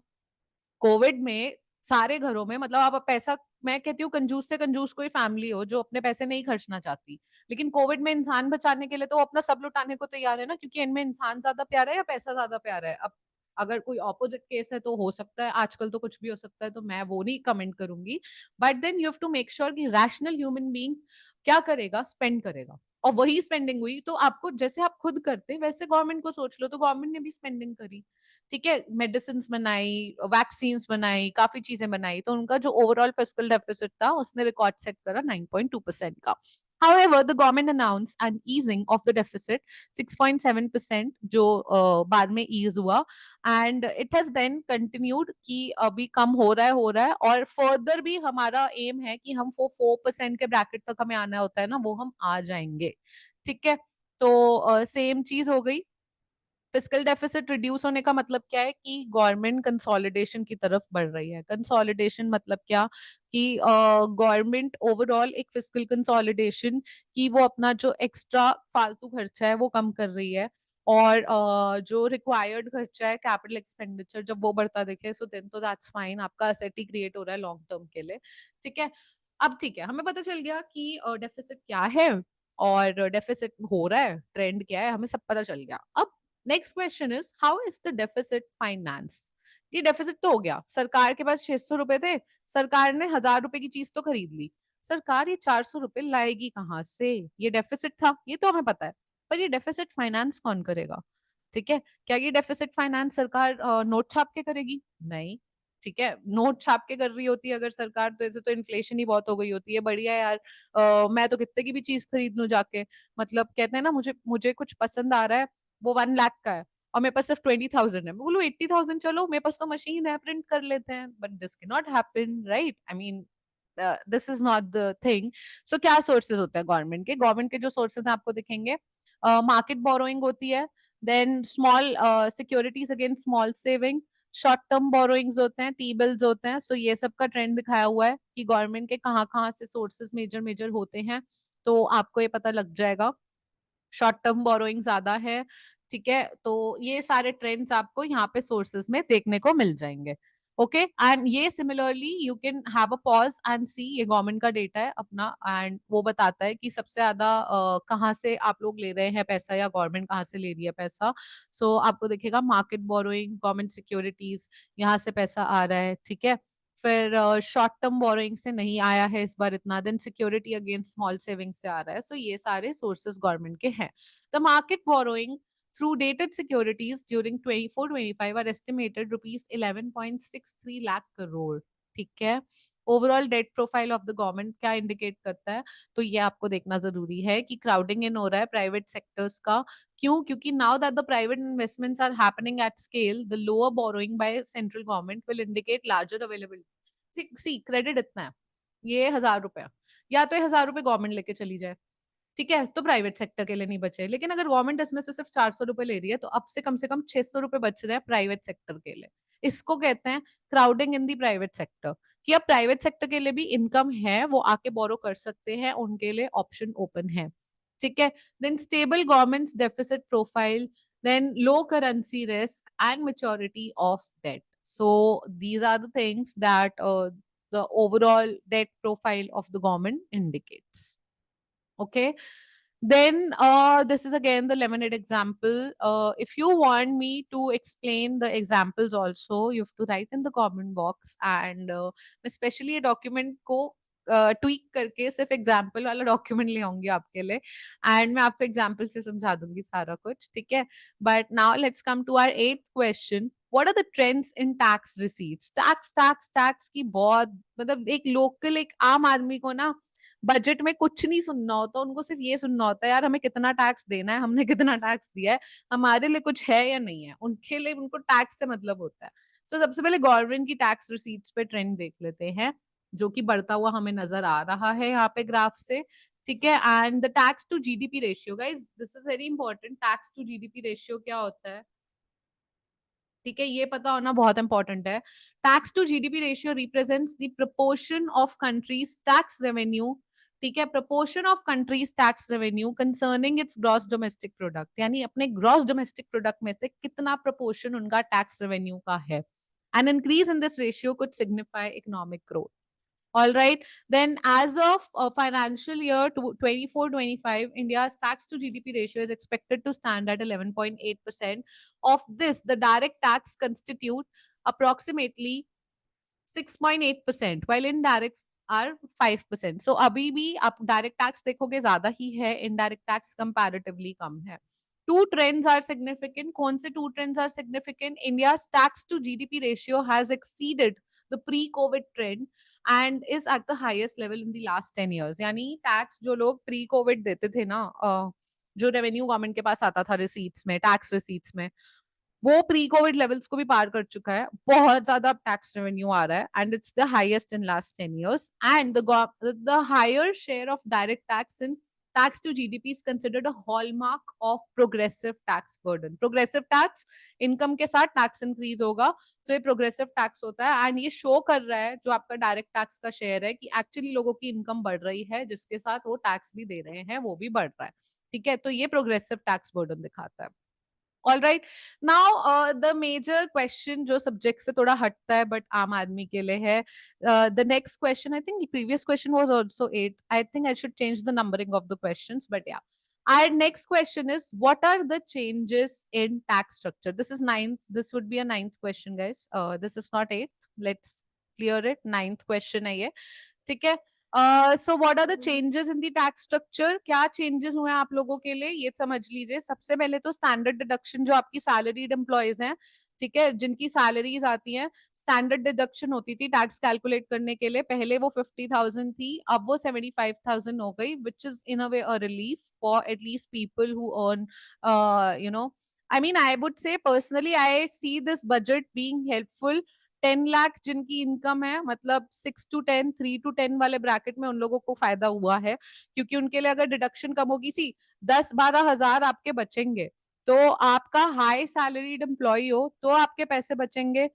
कोविड में सारे घरों में, मतलब आप पैसा, मैं कहती हूँ कंजूस से कंजूस कोई फैमिली हो जो अपने पैसे नहीं खर्चना चाहती, लेकिन कोविड में इंसान बचाने के लिए तो वो अपना सब लुटाने को तैयार है ना, क्योंकि इनमें इंसान ज्यादा प्यारा है या पैसा ज्यादा प्यारा है. अब अगर कोई ऑपोजिट केस है तो हो सकता है, आजकल तो कुछ भी हो सकता है, तो मैं वो नहीं कमेंट करूंगी. But then you have to make sure कि रैशनल ह्यूमन बीइंग क्या करेगा, स्पेंड करेगा. और वही स्पेंडिंग हुई तो आपको, जैसे आप खुद करते वैसे गवर्नमेंट को सोच लो, तो गवर्नमेंट ने भी स्पेंडिंग करी. ठीक है, मेडिसिन बनाई, वैक्सीन बनाई, काफी चीजें बनाई, तो उनका जो ओवरऑल फिस्कल डेफिसिट था उसने रिकॉर्ड सेट करा 9.2% का. However, the government announced an easing of the deficit 6.7% जो बाद में ease हुआ, and it has then continued कि अभी कम हो रहा है और फर्दर भी हमारा एम है कि हम 4% के ब्रैकेट तक हमें आना होता है ना, वो हम आ जाएंगे. ठीक है, तो सेम चीज हो गई. फिस्कल डेफिसिट रिड्यूस होने का मतलब क्या है कि गवर्नमेंट कंसोलिडेशन की तरफ बढ़ रही है. कंसोलिडेशन मतलब क्या, कि गवर्नमेंट ओवरऑल एक फिस्कल कंसोलिडेशन, कि वो अपना जो एक्स्ट्रा फालतू खर्चा है वो कम कर रही है, और जो रिक्वायर्ड खर्चा है, कैपिटल एक्सपेंडिचर, जब वो बढ़ता दिखे सो देन तो दैट्स फाइन, आपका असेट ही क्रिएट हो रहा है लॉन्ग टर्म के लिए. ठीक है. अब ठीक है, हमें पता चल गया कि डेफिसिट क्या है और डेफिसिट हो रहा है, ट्रेंड क्या है, हमें सब पता चल गया. अब next question is, how is the deficit finance. ये डेफिसिट तो हो गया, सरकार के पास 600 रुपए थे, सरकार ने 1000 रुपए की चीज तो खरीद ली, सरकार ये 400 रुपए लाएगी कहाँ से, ये डेफिसिट था, ये तो हमें पता है. पर ये डेफिसिट फाइनेंस कौन करेगा. ठीक है, क्या ये डेफिसिट फाइनेंस सरकार नोट छाप के करेगी, नहीं. ठीक है, नोट छाप के कर रही होती है अगर सरकार, तो ऐसे तो इन्फ्लेशन ही बहुत हो गई होती है. बढ़िया यार, मैं तो कितने की भी चीज खरीद लूं जाके. मतलब कहते हैं ना, मुझे मुझे कुछ पसंद आ रहा है, वो 1 लाख का है और मेरे पास सिर्फ 20,000 है, मैं बोलूँ 80,000, चलो मेरे पास तो मशीन है, प्रिंट कर लेते हैं. But this can not happen, right. I mean this is not the thing. सो क्या सोर्सेज होते हैं गवर्नमेंट के जो सोर्सेज हैं आपको दिखेंगे, मार्केट बोरोइंग होती है, then small securities against small saving, short term borrowings होते हैं, टी बिल्स होते हैं. सो ये सब का ट्रेंड दिखाया हुआ है कि गवर्नमेंट के कहाँ कहाँ से सोर्सेज मेजर मेजर होते हैं, तो आपको ये पता लग जाएगा. शॉर्ट टर्म बोरोइंग ज्यादा है. ठीक है, तो ये सारे ट्रेंड्स आपको यहाँ पे सोर्सेज में देखने को मिल जाएंगे. ओके, एंड ये similarly you can have a pause and see, ये गवर्नमेंट का डेटा है अपना, एंड वो बताता है कि सबसे ज्यादा कहाँ से आप लोग ले रहे हैं पैसा, या गवर्नमेंट कहाँ से ले रही है पैसा. सो आपको दिखेगा मार्केट बोरोइंग, गवर्नमेंट सिक्योरिटीज, यहाँ से पैसा आ रहा है. ठीक है, फिर शॉर्ट टर्म बोरोइंग से नहीं आया है इस बार इतना, then security against small saving से आ रहा है. सो ये सारे सोर्सेस गवर्नमेंट के हैं. The market borrowing through dated securities during 24-25 are estimated rupees 11.63 lakh crore. ठीक है, overall debt profile of the government क्या इंडिकेट करता है, तो ये आपको देखना जरूरी है कि क्राउडिंग इन हो रहा है प्राइवेट सेक्टर्स का. क्यों, क्योंकि now that the private investments are happening at scale, the lower borrowing by central government will indicate larger availability. See credit इतना है, ये 1000 रुपया, या तो ये 1000 रुपए गवर्नमेंट लेके चली जाए, ठीक है, तो प्राइवेट सेक्टर के लिए नहीं बचे. लेकिन अगर गवर्नमेंट इसमें से सिर्फ 400 रुपए ले रही है, तो अब से कम 600 रुपए बच रहे हैं प्राइवेट सेक्टर के लिए. इसको कहते हैं क्राउडिंग इन दी प्राइवेट सेक्टर, कि अब प्राइवेट सेक्टर के लिए भी इनकम है, वो आके बोरो कर सकते हैं, उनके लिए ऑप्शन ओपन है. ठीक है, then stable government deficit profile, then low currency risk and maturity of debt. So these are the things that the overall debt profile of the government indicates. Okay, Then this is again the lemonade example. If you want me to explain the examples also, you have to write in the comment box, and especially a document को tweak करके सिर्फ example वाला document ले आऊंगी आपके लिए, and मैं आपको एग्जाम्पल से समझा दूंगी सारा कुछ, ठीक है। But now let's come to our eighth question. What are the trends in tax receipts? Tax tax tax की बहुत, मतलब एक लोकल, एक आम आदमी को ना बजट में कुछ नहीं सुनना होता, उनको सिर्फ ये सुनना होता है यार हमें कितना टैक्स देना है, हमने कितना टैक्स दिया है, हमारे लिए कुछ है या नहीं है, उनके लिए उनको टैक्स से मतलब होता है। सो सबसे पहले गवर्नमेंट की टैक्स रिसीट्स पे ट्रेंड देख लेते हैं, जो कि बढ़ता हुआ हमें नजर आ रहा है यहाँ पे ग्राफ से, ठीक है। And the tax to GDP ratio, guys this is very important, tax to GDP ratio क्या होता है, ठीक है, ये पता होना बहुत इंपॉर्टेंट है। Tax to GDP ratio represents the proportion of country's tax revenue, ठीक है, proportion of country's tax revenue concerning its gross domestic product, यानी अपने ग्रॉस डोमेस्टिक प्रोडक्ट में से कितना प्रपोर्शन उनका टैक्स रेवेन्यू का है। An increase in this ratio could signify economic growth. All right. Then, as of financial year 24-25, India's tax to GDP ratio is expected to stand at 11.8%. Of this, the direct tax constitute approximately 6.8%, while indirects are 5%. So अभी भी आप direct tax देखोगे ज्यादा ही है, indirect tax comparatively कम है। To trends are significant, कौन से two trends are significant? India's tax to GDP ratio has exceeded the pre COVID trend and is at the highest level in the last 10 years। यानी tax जो लोग pre Covid देते थे ना, जो revenue government के पास आता था रिसीट्स में, टैक्स रिसीट्स में, वो प्री कोविड लेवल्स को भी पार कर चुका है, बहुत ज्यादा टैक्स रेवेन्यू आ रहा है, and it's the highest in last 10 years। And the higher share of direct tax in tax to GDP is considered a hallmark of progressive tax burden। progressive tax income के साथ tax increase होगा, तो ये progressive tax होता है, and ये show कर रहा है जो आपका डायरेक्ट टैक्स का शेयर है कि एक्चुअली लोगों की इनकम बढ़ रही है, जिसके साथ वो टैक्स भी दे रहे हैं वो भी बढ़ रहा है, ठीक है। तो ये प्रोग्रेसिव टैक्स बर्डन दिखाता है। All right, now the major question जो सब्जेक्ट से थोड़ा हटता है बट आम आदमी के लिए है, the next question, I think previous question was also 8, I think I should change the numbering of the questions, but या, our next question is what are the changes in tax structure? This is ninth, this would be a ninth question, guys, this is not eighth, let's clear it, ninth question है ये, ठीक है। So what are the changes in the tax structure? क्या changes हुए हैं आप लोगों के लिए, ये समझ लीजिए। सबसे पहले तो स्टैंडर्ड डिडक्शन, जो आपकी सैलरीड एम्प्लॉयज हैं, ठीक है, जिनकी सैलरीज आती हैं, स्टैंडर्ड डिडक्शन होती थी टैक्स कैलकुलेट करने के लिए, पहले वो 50,000 थी, अब वो 75,000 हो गई, which is in a way a relief for at least people who earn, you know, I mean, I would say personally, I see this budget being helpful। 10 lakh जिनकी इनकम है, मतलब 6 to 10, 3 to 10 वाले ब्रैकेट में उन लोगों को फायदा हुआ है, क्योंकि उनके लिए अगर डिडक्शन कम होगी, सी 10-12 हजार आपके बचेंगे, तो आपका हाई सैलरीड एम्प्लॉय हो तो आपके पैसे बचेंगे,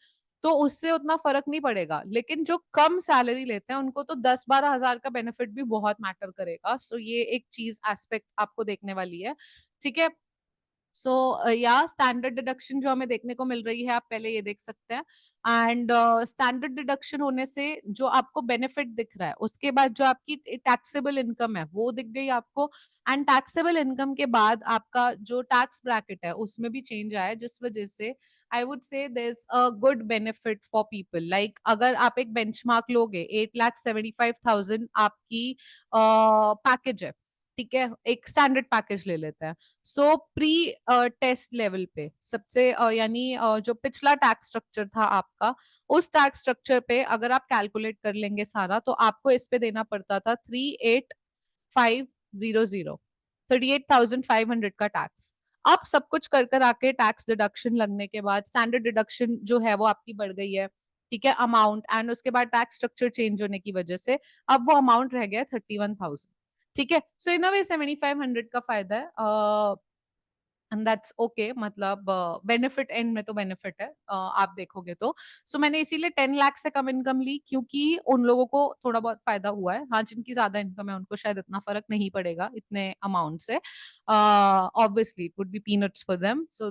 तो उससे उतना फर्क नहीं पड़ेगा। लेकिन जो कम सैलरी लेते हैं उनको तो 10-12 हजार का बेनिफिट भी बहुत मैटर करेगा। सो ये एक चीज एस्पेक्ट आपको देखने वाली है, ठीक है। सो या स्टैंडर्ड डिडक्शन जो हमें देखने को मिल रही है, आप पहले ये देख सकते हैं, एंड स्टैंडर्ड डिडक्शन होने से जो आपको बेनिफिट दिख रहा है, उसके बाद जो आपकी टैक्सेबल इनकम है वो दिख गई आपको, एंड टैक्सेबल इनकम के बाद आपका जो टैक्स ब्रैकेट है उसमें भी चेंज आया, जिस वजह से I would say there is a good benefit for people. Like अगर आप एक बेंचमार्क लोगे, 8,75,000 आपकी पैकेज है, ठीक है, एक स्टैंडर्ड पैकेज ले लेते हैं। सो प्री टेस्ट लेवल पे सबसे यानी जो पिछला टैक्स स्ट्रक्चर था आपका, उस टैक्स स्ट्रक्चर पे अगर आप कैलकुलेट कर लेंगे सारा, तो आपको इस पे देना पड़ता था 38,500, 38,500 का टैक्स। अब सब कुछ कर आके टैक्स डिडक्शन लगने के बाद स्टैंडर्ड डिडक्शन जो है वो आपकी बढ़ गई है, ठीक है, अमाउंट, एंड उसके बाद टैक्स स्ट्रक्चर चेंज होने की वजह से अब वो अमाउंट रह गया 31,000, ठीक है। सो इन अ वे 7,500 का फायदा है। एंड दैट्स ओके, मतलब बेनिफिट एंड में तो बेनिफिट है, आप देखोगे तो। सो मैंने इसीलिए 10 लाख से कम इनकम ली, क्योंकि उन लोगों को थोड़ा बहुत फायदा हुआ है। हाँ, जिनकी ज्यादा इनकम है उनको शायद इतना फर्क नहीं पड़ेगा इतने अमाउंट से, obviously it would be peanuts for them, so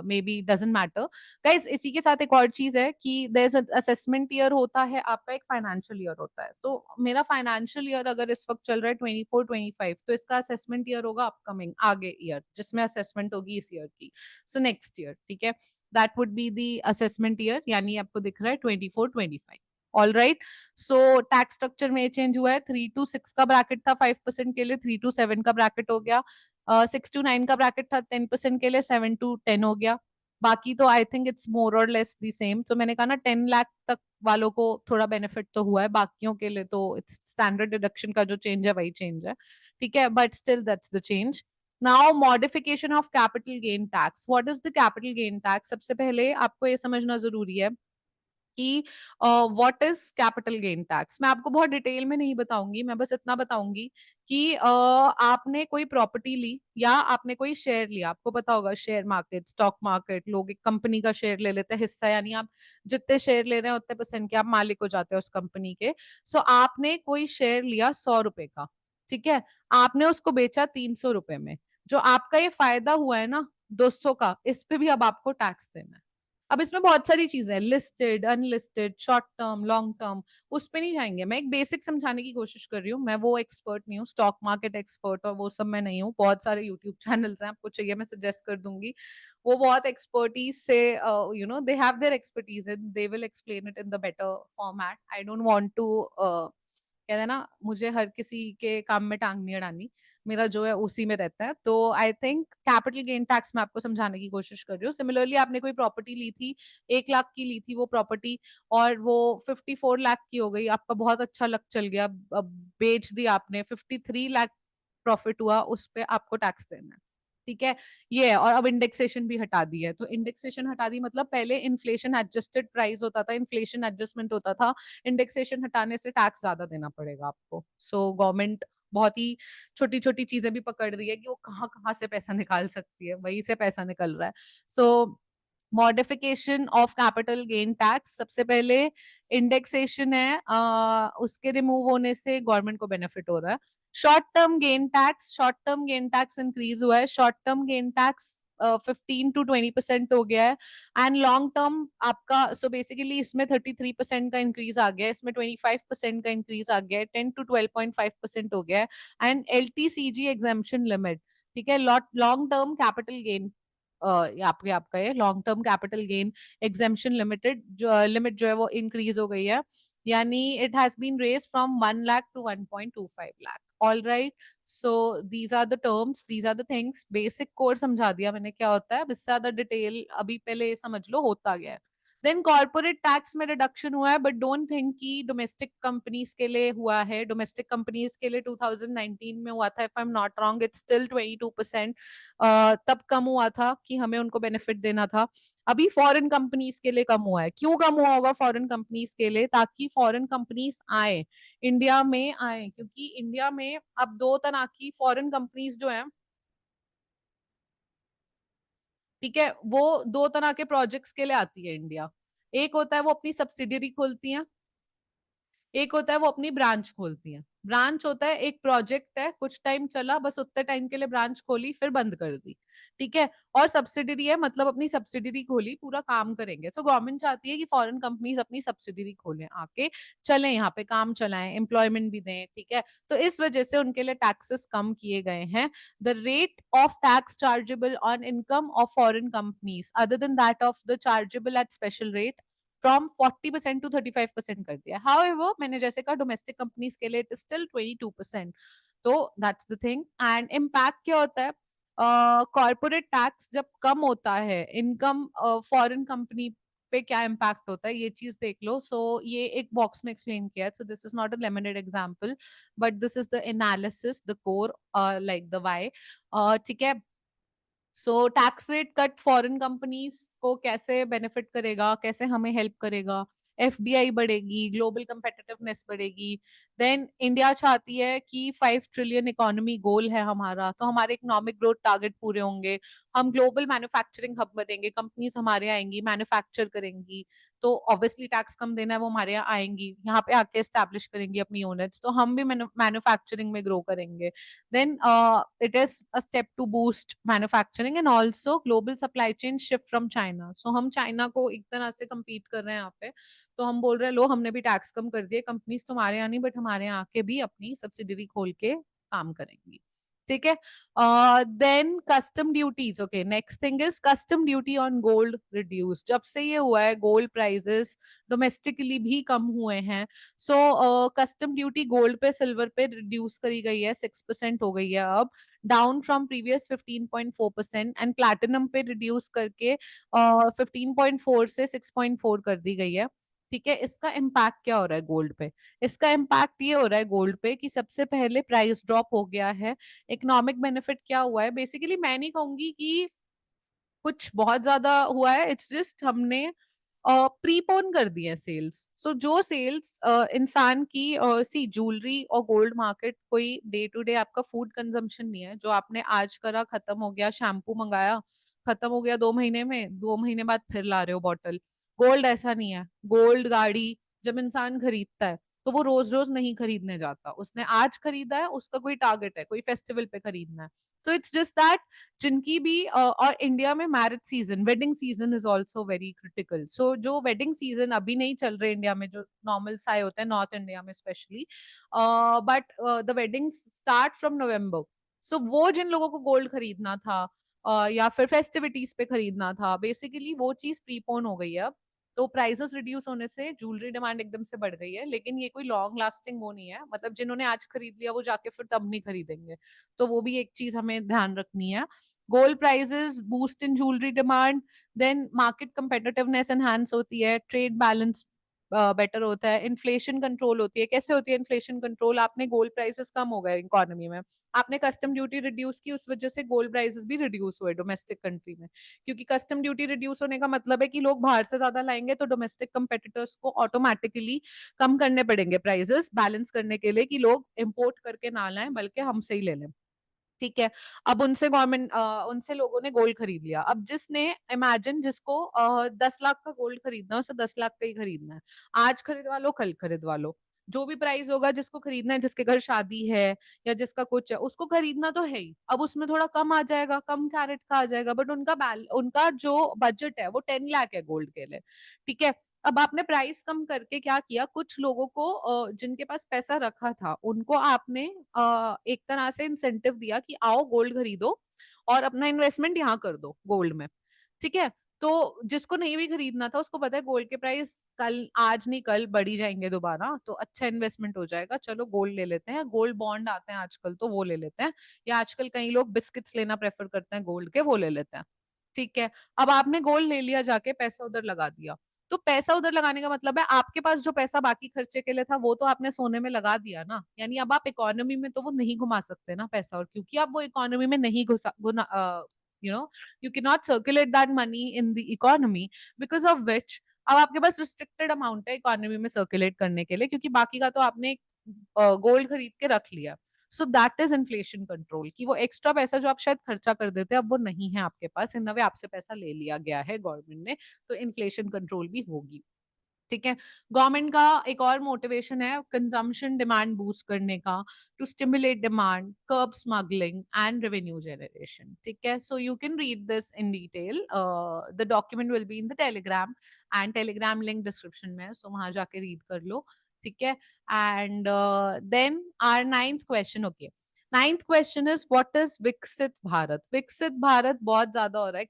may be doesn't matter. Guys, इसी के साथ एक और चीज है कि देयर इज असेसमेंट ईयर होता है आपका, एक फाइनेंशियल ईयर होता है। सो मेरा फाइनेंशियल ईयर अगर इस वक्त चल रहा है 24-25, तो इसका असेसमेंट ईयर होगा अपकमिंग आगे ईयर, जिसमें असेसमेंट होगी इस ईयर की। सो नेक्स्ट ईयर, ठीक है, that would be the assessment year, यानी आपको दिख रहा है 24-25। All right. So tax structure में चेंज हुआ है, 3 to 6 का ब्रैकेट था 5% के लिए, 3 to 7 का ब्रैकेट हो गया, 6 to 9 का ब्रैकेट था 10% के लिए, 7 to 10 हो गया। बाकी तो आई थिंक इट्स मोर और लेस दी सेम। तो मैंने कहा ना 10 लाख तक वालों को थोड़ा बेनिफिट तो हुआ है, बाकियों के लिए तो इट्स स्टैंडर्ड डिडक्शन का जो चेंज है वही चेंज है, ठीक है, but still that's the change. Now modification of capital gain tax. What is the capital gain tax? सबसे पहले आपको ये समझना जरूरी है कि what is capital gain tax. मैं आपको बहुत डिटेल में नहीं बताऊंगी, मैं बस इतना बताऊंगी कि आपने कोई प्रॉपर्टी ली या आपने कोई शेयर लिया, आपको पता होगा शेयर मार्केट, स्टॉक मार्केट, लोग एक कंपनी का शेयर ले लेते हैं, हिस्सा, यानी आप जितने शेयर ले रहे हैं उतने परसेंट के आप मालिक हो जाते हैं उस कंपनी के। सो आपने कोई शेयर लिया 100 रुपए का, ठीक है, आपने उसको बेचा 300 रुपए में, जो आपका ये फायदा हुआ है ना 200 का, इस पे भी अब आपको टैक्स देना है। अब इसमें बहुत सारी चीजें हैं, listed, unlisted, short term, long term, उस पे नहीं जाएंगे। मैं एक बेसिक समझाने की कोशिश कर रही हूँ, मैं वो एक्सपर्ट नहीं हूँ, स्टॉक मार्केट एक्सपर्ट और वो सब मैं नहीं हूँ। बहुत सारे यूट्यूब चैनल्स हैं, आपको चाहिए मैं सजेस्ट कर दूंगी, वो बहुत एक्सपर्टीज से, they have their expertise and they will explain it in the better format. I don't want to, कहते हैं ना, मुझे हर किसी के काम में टांग नहीं अड़ानी, मेरा जो है उसी में रहता है। तो I think capital gain tax मैं आपको समझाने की कोशिश कर रही हूँ। सिमिलरली आपने कोई प्रॉपर्टी ली थी, 1 लाख की ली थी वो प्रॉपर्टी, और वो 54 लाख की हो गई, आपका बहुत अच्छा लक चल गया, अब बेच दी आपने, 53 लाख प्रॉफिट हुआ, उस पे आपको टैक्स देना है, ठीक है, ये है। और अब इंडेक्सेशन भी हटा दी है। तो इंडेक्सेशन हटा दी मतलब पहले इन्फ्लेशन एडजस्टेड प्राइस होता था, इन्फ्लेशन एडजस्टमेंट होता था, इंडेक्सेशन हटाने से टैक्स ज्यादा देना पड़ेगा आपको। सो गवर्नमेंट बहुत ही छोटी छोटी चीजें भी पकड़ रही है कि वो कहाँ कहाँ से पैसा निकाल सकती है, वहीं से पैसा निकल रहा है। So modification of capital gain tax, सबसे पहले इंडेक्सेशन है, उसके रिमूव होने से गवर्नमेंट को बेनिफिट हो रहा है। Short term gain tax, short term gain tax increase हुआ है, short term gain tax 15 to 20% हो गया है। एंड लॉन्ग टर्म आपका, सो बेसिकली इसमें 33% का इंक्रीज आ गया है, इसमें 25% का इंक्रीज आ गया है, 10 to 12.5% हो गया है। एंड LTCG एग्जाम्पशन लिमिट, ठीक है, लॉन्ग टर्म कैपिटल गेन, आपके आपका ये long term capital gain exemption limited जो लिमिट जो है वो इंक्रीज हो गई है, यानी it has been raise from 1 lakh to 1.25 lakh. All right. So these are the terms, these are the things, basic code समझा दिया मैंने क्या होता है, अब इससे ज्यादा डिटेल अभी पहले ये समझ लो होता गया है। देन कॉर्पोरेट टैक्स में रिडक्शन हुआ है, बट डोंट थिंक कि डोमेस्टिक कंपनीज के लिए हुआ है। डोमेस्टिक कंपनीज के लिए 2019 में हुआ था, if I am not wrong, it's still 22%। तब कम हुआ था कि हमें उनको बेनिफिट देना था। अभी फॉरेन कंपनीज के लिए कम हुआ है। क्यों कम हुआ होगा फॉरेन कंपनीज के लिए? ताकि फॉरेन कंपनीज आए, इंडिया में आए, क्योंकि इंडिया में अब दो तरह की फॉरेन कंपनीज जो है, ठीक है, वो दो तरह के प्रोजेक्ट्स के लिए आती है इंडिया। एक होता है वो अपनी सब्सिडियरी खोलती है, एक होता है वो अपनी ब्रांच खोलती है। ब्रांच होता है एक प्रोजेक्ट है, कुछ टाइम चला, बस उतने टाइम के लिए ब्रांच खोली, फिर बंद कर दी, ठीक है। और सब्सिडरी है, मतलब अपनी सब्सिडरी खोली, पूरा काम करेंगे। सो गवर्नमेंट चाहती है कि फॉरेन कंपनीज अपनी सब्सिडरी खोलें, आके चलें, यहाँ पे काम चलाएं, एम्प्लॉयमेंट भी दें, ठीक है। तो इस वजह से उनके लिए टैक्सेस कम किए गए हैं। The rate of tax chargeable on income of foreign companies other than that of the chargeable at special rate from 40% to 35% कर दिया। हाउएवर मैंने जैसे कहा डोमेस्टिक कंपनीज के लिए इट इज स्टिल 22%। तो that's the thing. And impact क्या होता है? कॉर्पोरेट टैक्स जब कम होता है, इनकम फॉरेन कंपनी पे क्या इम्पैक्ट होता है ये चीज देख लो। सो ये एक बॉक्स में एक्सप्लेन किया है। So this is not a lemonade example, but this is the analysis, the core, like the why, ठीक है। So tax rate cut foreign companies को कैसे बेनिफिट करेगा, कैसे हमें हेल्प करेगा? FDI बढ़ेगी, ग्लोबल कंपेटिटिवनेस बढ़ेगी। देन इंडिया चाहती है कि 5 ट्रिलियन इकोनॉमी गोल है हमारा, तो हमारे इकोनॉमिक ग्रोथ टारगेट पूरे होंगे, हम ग्लोबल मैन्युफैक्चरिंग हब बनेंगे, कंपनीज हमारे यहाँ आएंगी, मैन्युफैक्चर करेंगी, तो ऑब्वियसली टैक्स कम देना है वो हमारे यहाँ आएंगी, यहाँ पे आके एस्टैब्लिश करेंगी अपनी यूनिट्स, तो हम भी मैन्युफैक्चरिंग में ग्रो करेंगे। Then it is a step to boost manufacturing and also global supply chain shift from China. So हम चाइना को एक तरह से कम्पीट कर रहे हैं यहाँ पे, तो हम बोल रहे हैं लो हमने भी टैक्स कम कर दिए, कंपनीज तुम्हारे यहाँ नहीं बट हमारे यहाँ आके भी अपनी सब्सिडरी खोल के काम करेंगी। ठीक है। Then custom duties, okay, next thing is custom duty on gold reduce. जब से ये हुआ है गोल्ड प्राइसेस डोमेस्टिकली भी कम हुए हैं, सो कस्टम ड्यूटी गोल्ड पे सिल्वर पे रिड्यूस करी गई है, 6% हो गई है अब, down from previous 15.4%, and platinum पे रिड्यूस करके 15.4 से 6.4 कर दी गई है। ठीक है, इसका इम्पैक्ट क्या हो रहा है गोल्ड पे? इसका इम्पैक्ट ये हो रहा है गोल्ड पे कि सबसे पहले प्राइस ड्रॉप हो गया है। इकोनॉमिक बेनिफिट क्या हुआ है? बेसिकली मैं नहीं कहूंगी कि कुछ बहुत ज्यादा हुआ है, इट्स जस्ट हमने प्रीपोन कर दिए सेल्स। सो जो सेल्स इंसान की सी ज्वेलरी और गोल्ड मार्केट कोई डे टू डे आपका फूड कंजम्पशन नहीं है, जो आपने आज करा खत्म हो गया, शैम्पू मंगाया खत्म हो गया 2 महीने में, 2 महीने बाद फिर ला रहे हो बॉटल। गोल्ड ऐसा नहीं है। गोल्ड गाड़ी जब इंसान खरीदता है तो वो रोज रोज नहीं खरीदने जाता, उसने आज खरीदा है, उसका कोई टारगेट है, कोई फेस्टिवल पे खरीदना है। सो इट्स जस्ट दैट जिनकी भी और इंडिया में marriage season, wedding season is also very critical. So जो वेडिंग सीजन अभी नहीं चल रहे इंडिया में, जो नॉर्मल साए होते हैं नॉर्थ इंडिया में specially, but the wedding start from November. So वो जिन लोगों को गोल्ड खरीदना था या फिर फेस्टिविटीज पे खरीदना था, बेसिकली वो चीज प्रीपोन हो गई है अब। तो प्राइसेस रिड्यूस होने से ज्वेलरी डिमांड एकदम से बढ़ गई है, लेकिन ये कोई लॉन्ग लास्टिंग वो नहीं है, मतलब जिन्होंने आज खरीद लिया वो जाके फिर तब नहीं खरीदेंगे। तो वो भी एक चीज हमें ध्यान रखनी है। Gold prices boost in jewellery demand, then market competitiveness enhance होती है, ट्रेड बैलेंस बेटर होता है, इन्फ्लेशन कंट्रोल होती है। कैसे होती है इन्फ्लेशन कंट्रोल? आपने गोल्ड प्राइसेस कम हो गए इकोनॉमी में, आपने कस्टम ड्यूटी रिड्यूस की, उस वजह से गोल्ड प्राइसेस भी रिड्यूस हुए डोमेस्टिक कंट्री में, क्योंकि कस्टम ड्यूटी रिड्यूस होने का मतलब है कि लोग बाहर से ज्यादा लाएंगे, तो डोमेस्टिक कंपेटिटर्स को ऑटोमेटिकली कम करने पड़ेंगे प्राइसेस बैलेंस करने के लिए, कि लोग इम्पोर्ट करके ना लाएं बल्कि हमसे ही ले लें। ठीक है। अब उनसे गवर्नमेंट उनसे लोगों ने गोल्ड खरीद लिया। अब जिसने इमेजिन जिसको 10 लाख का गोल्ड खरीदना है, उसे 10 लाख का ही खरीदना है। आज खरीदवा लो, कल खरीदवा लो, जो भी प्राइस होगा, जिसको खरीदना है, जिसके घर शादी है या जिसका कुछ है, उसको खरीदना तो है ही। अब उसमें थोड़ा कम आ जाएगा, कम कैरेट का आ जाएगा, बट उनका जो बजट है वो 10 लाख है गोल्ड के लिए। ठीक है। अब आपने प्राइस कम करके क्या किया, कुछ लोगों को जिनके पास पैसा रखा था उनको आपने एक तरह से इंसेंटिव दिया कि आओ गोल्ड खरीदो और अपना इन्वेस्टमेंट यहाँ कर दो गोल्ड में। ठीक है। तो जिसको नहीं भी खरीदना था उसको पता है गोल्ड के प्राइस कल, आज नहीं कल बढ़ी जाएंगे दोबारा, तो अच्छा इन्वेस्टमेंट हो जाएगा, चलो गोल्ड ले लेते हैं। गोल्ड बॉन्ड आते हैं आजकल तो वो ले लेते हैं, या आजकल कई लोग बिस्किट्स लेना प्रेफर करते हैं गोल्ड के, वो ले लेते हैं। ठीक है। अब आपने गोल्ड ले लिया, जाके पैसा उधर लगा दिया, तो पैसा उधर लगाने का मतलब है आपके पास जो पैसा बाकी खर्चे के लिए था वो तो आपने सोने में लगा दिया ना, यानी अब आप इकोनॉमी में तो वो नहीं घुमा सकते ना पैसा, और क्योंकि आप वो इकोनॉमी में नहीं घुसा you know you can not circulate that money in the economy, because of which अब आपके पास रिस्ट्रिक्टेड अमाउंट है इकोनॉमी में सर्कुलेट करने के लिए, क्योंकि बाकी का तो आपने गोल्ड खरीद के रख लिया। So that is inflation control, कि वो एक्स्ट्रा पैसा जो आप शायद खर्चा कर देते हैं अब वो नहीं है आपके पास, इन वे आपसे पैसा ले लिया गया है गवर्नमेंट ने, तो इन्फ्लेशन कंट्रोल भी होगी। ठीक है। गवर्नमेंट का एक और मोटिवेशन है कंजम्पशन डिमांड बूस्ट करने का, to stimulate demand, curb smuggling and revenue generation. ठीक है। So you can read this in detail, the document will be in the Telegram, and Telegram link description में, so वहां जाके read कर लो। ठीक है। And then our ninth question, okay, ninth question is what is Viksit Bharat? विकसित भारत बहुत ज्यादा हो रहा है,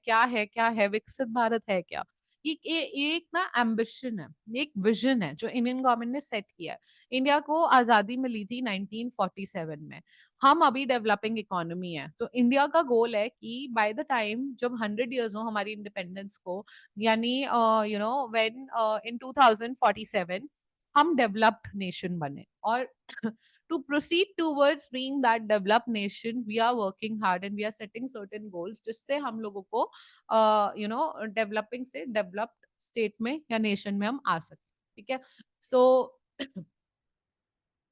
क्या है विकसित भारत है क्या? ये एक ना एम्बिशन है, ये एक विजन है जो इंडियन गवर्नमेंट ने सेट किया है। इंडिया को आजादी मिली थी 1947 में, हम अभी डेवलपिंग इकोनॉमी है, तो इंडिया का गोल है कि बाय द टाइम जब 100 इयर्स हो हमारी इंडिपेंडेंस को, यानी व्हेन इन 2047 हम डेवलप्ड नेशन बने। और to proceed towards being that developed nation, we are working hard and we are setting certain goals जिससे हम लोगों को डेवलपिंग से डेवलप्ड स्टेट में या नेशन में हम आ सके। ठीक है. सो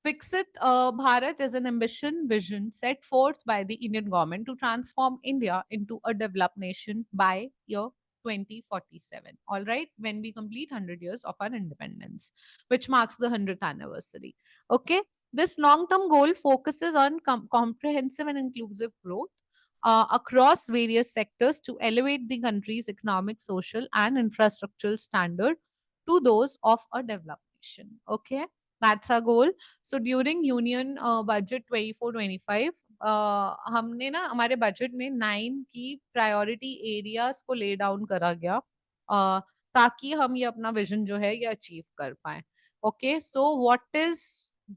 Viksit Bharat is an ambition vision set forth by the Indian government to transform India into a developed nation by year 2047. All right, when we complete 100 years of our independence, which marks the 100th anniversary. Okay, this long term goal focuses on comprehensive and inclusive growth across various sectors to elevate the country's economic, social, and infrastructural standard to those of a developed nation. Okay, that's our goal. So during union budget 24-25 हमने ना हमारे budget में 9 की priority areas को lay down करा गया ताकि हम ये अपना विजन जो है ये अचीव कर पाए. Okay, so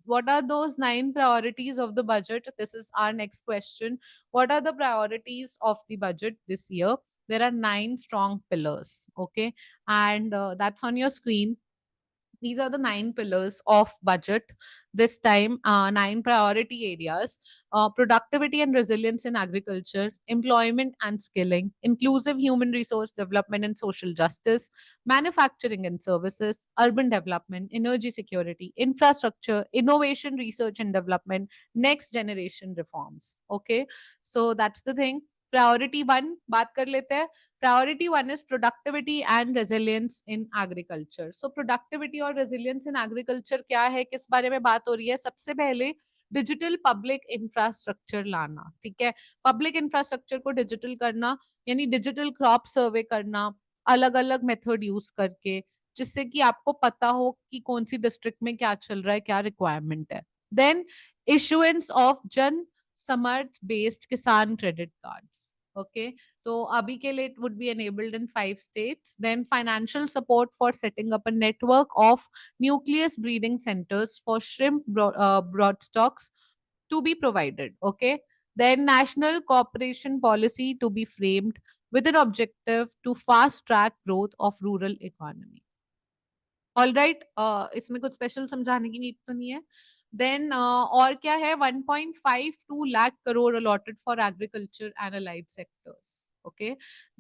what are those 9 priorities of the budget? This is our next question. What are the priorities of the budget this year? There are 9 strong pillars. Okay, and that's on your screen. These are the 9 pillars of budget this time. 9 priority areas: productivity and resilience in agriculture, employment and skilling, inclusive human resource development and social justice, manufacturing and services, urban development, energy security, infrastructure, innovation, research and development, next generation reforms. Okay, so that's the thing. Priority 1 बात कर लेते हैं. Priority 1 is productivity and resilience in agriculture. So productivity और resilience in agriculture क्या है, किस बारे में बात हो रही है? सबसे पहले डिजिटल पब्लिक इंफ्रास्ट्रक्चर लाना. ठीक है, पब्लिक इंफ्रास्ट्रक्चर को डिजिटल करना यानी डिजिटल क्रॉप सर्वे करना, अलग अलग मेथड यूज करके, जिससे कि आपको पता हो कि कौन सी डिस्ट्रिक्ट में क्या चल रहा है, क्या रिक्वायरमेंट है. देन इशुएंस ऑफ जन समर्थ बेस्ड किसान क्रेडिट कार्ड्स. ओके, so अभी के लिए it would be enabled in 5 states. Then financial support for setting up a network of nucleus breeding centers for shrimp broodstocks to be provided. Okay. Then national cooperation policy to be framed with an objective to fast track growth of rural economy. All right, इसमें कुछ special समझाने की need तो नहीं है. Then और क्या है, 1.52 lakh crore allotted for agriculture and allied sectors. Okay,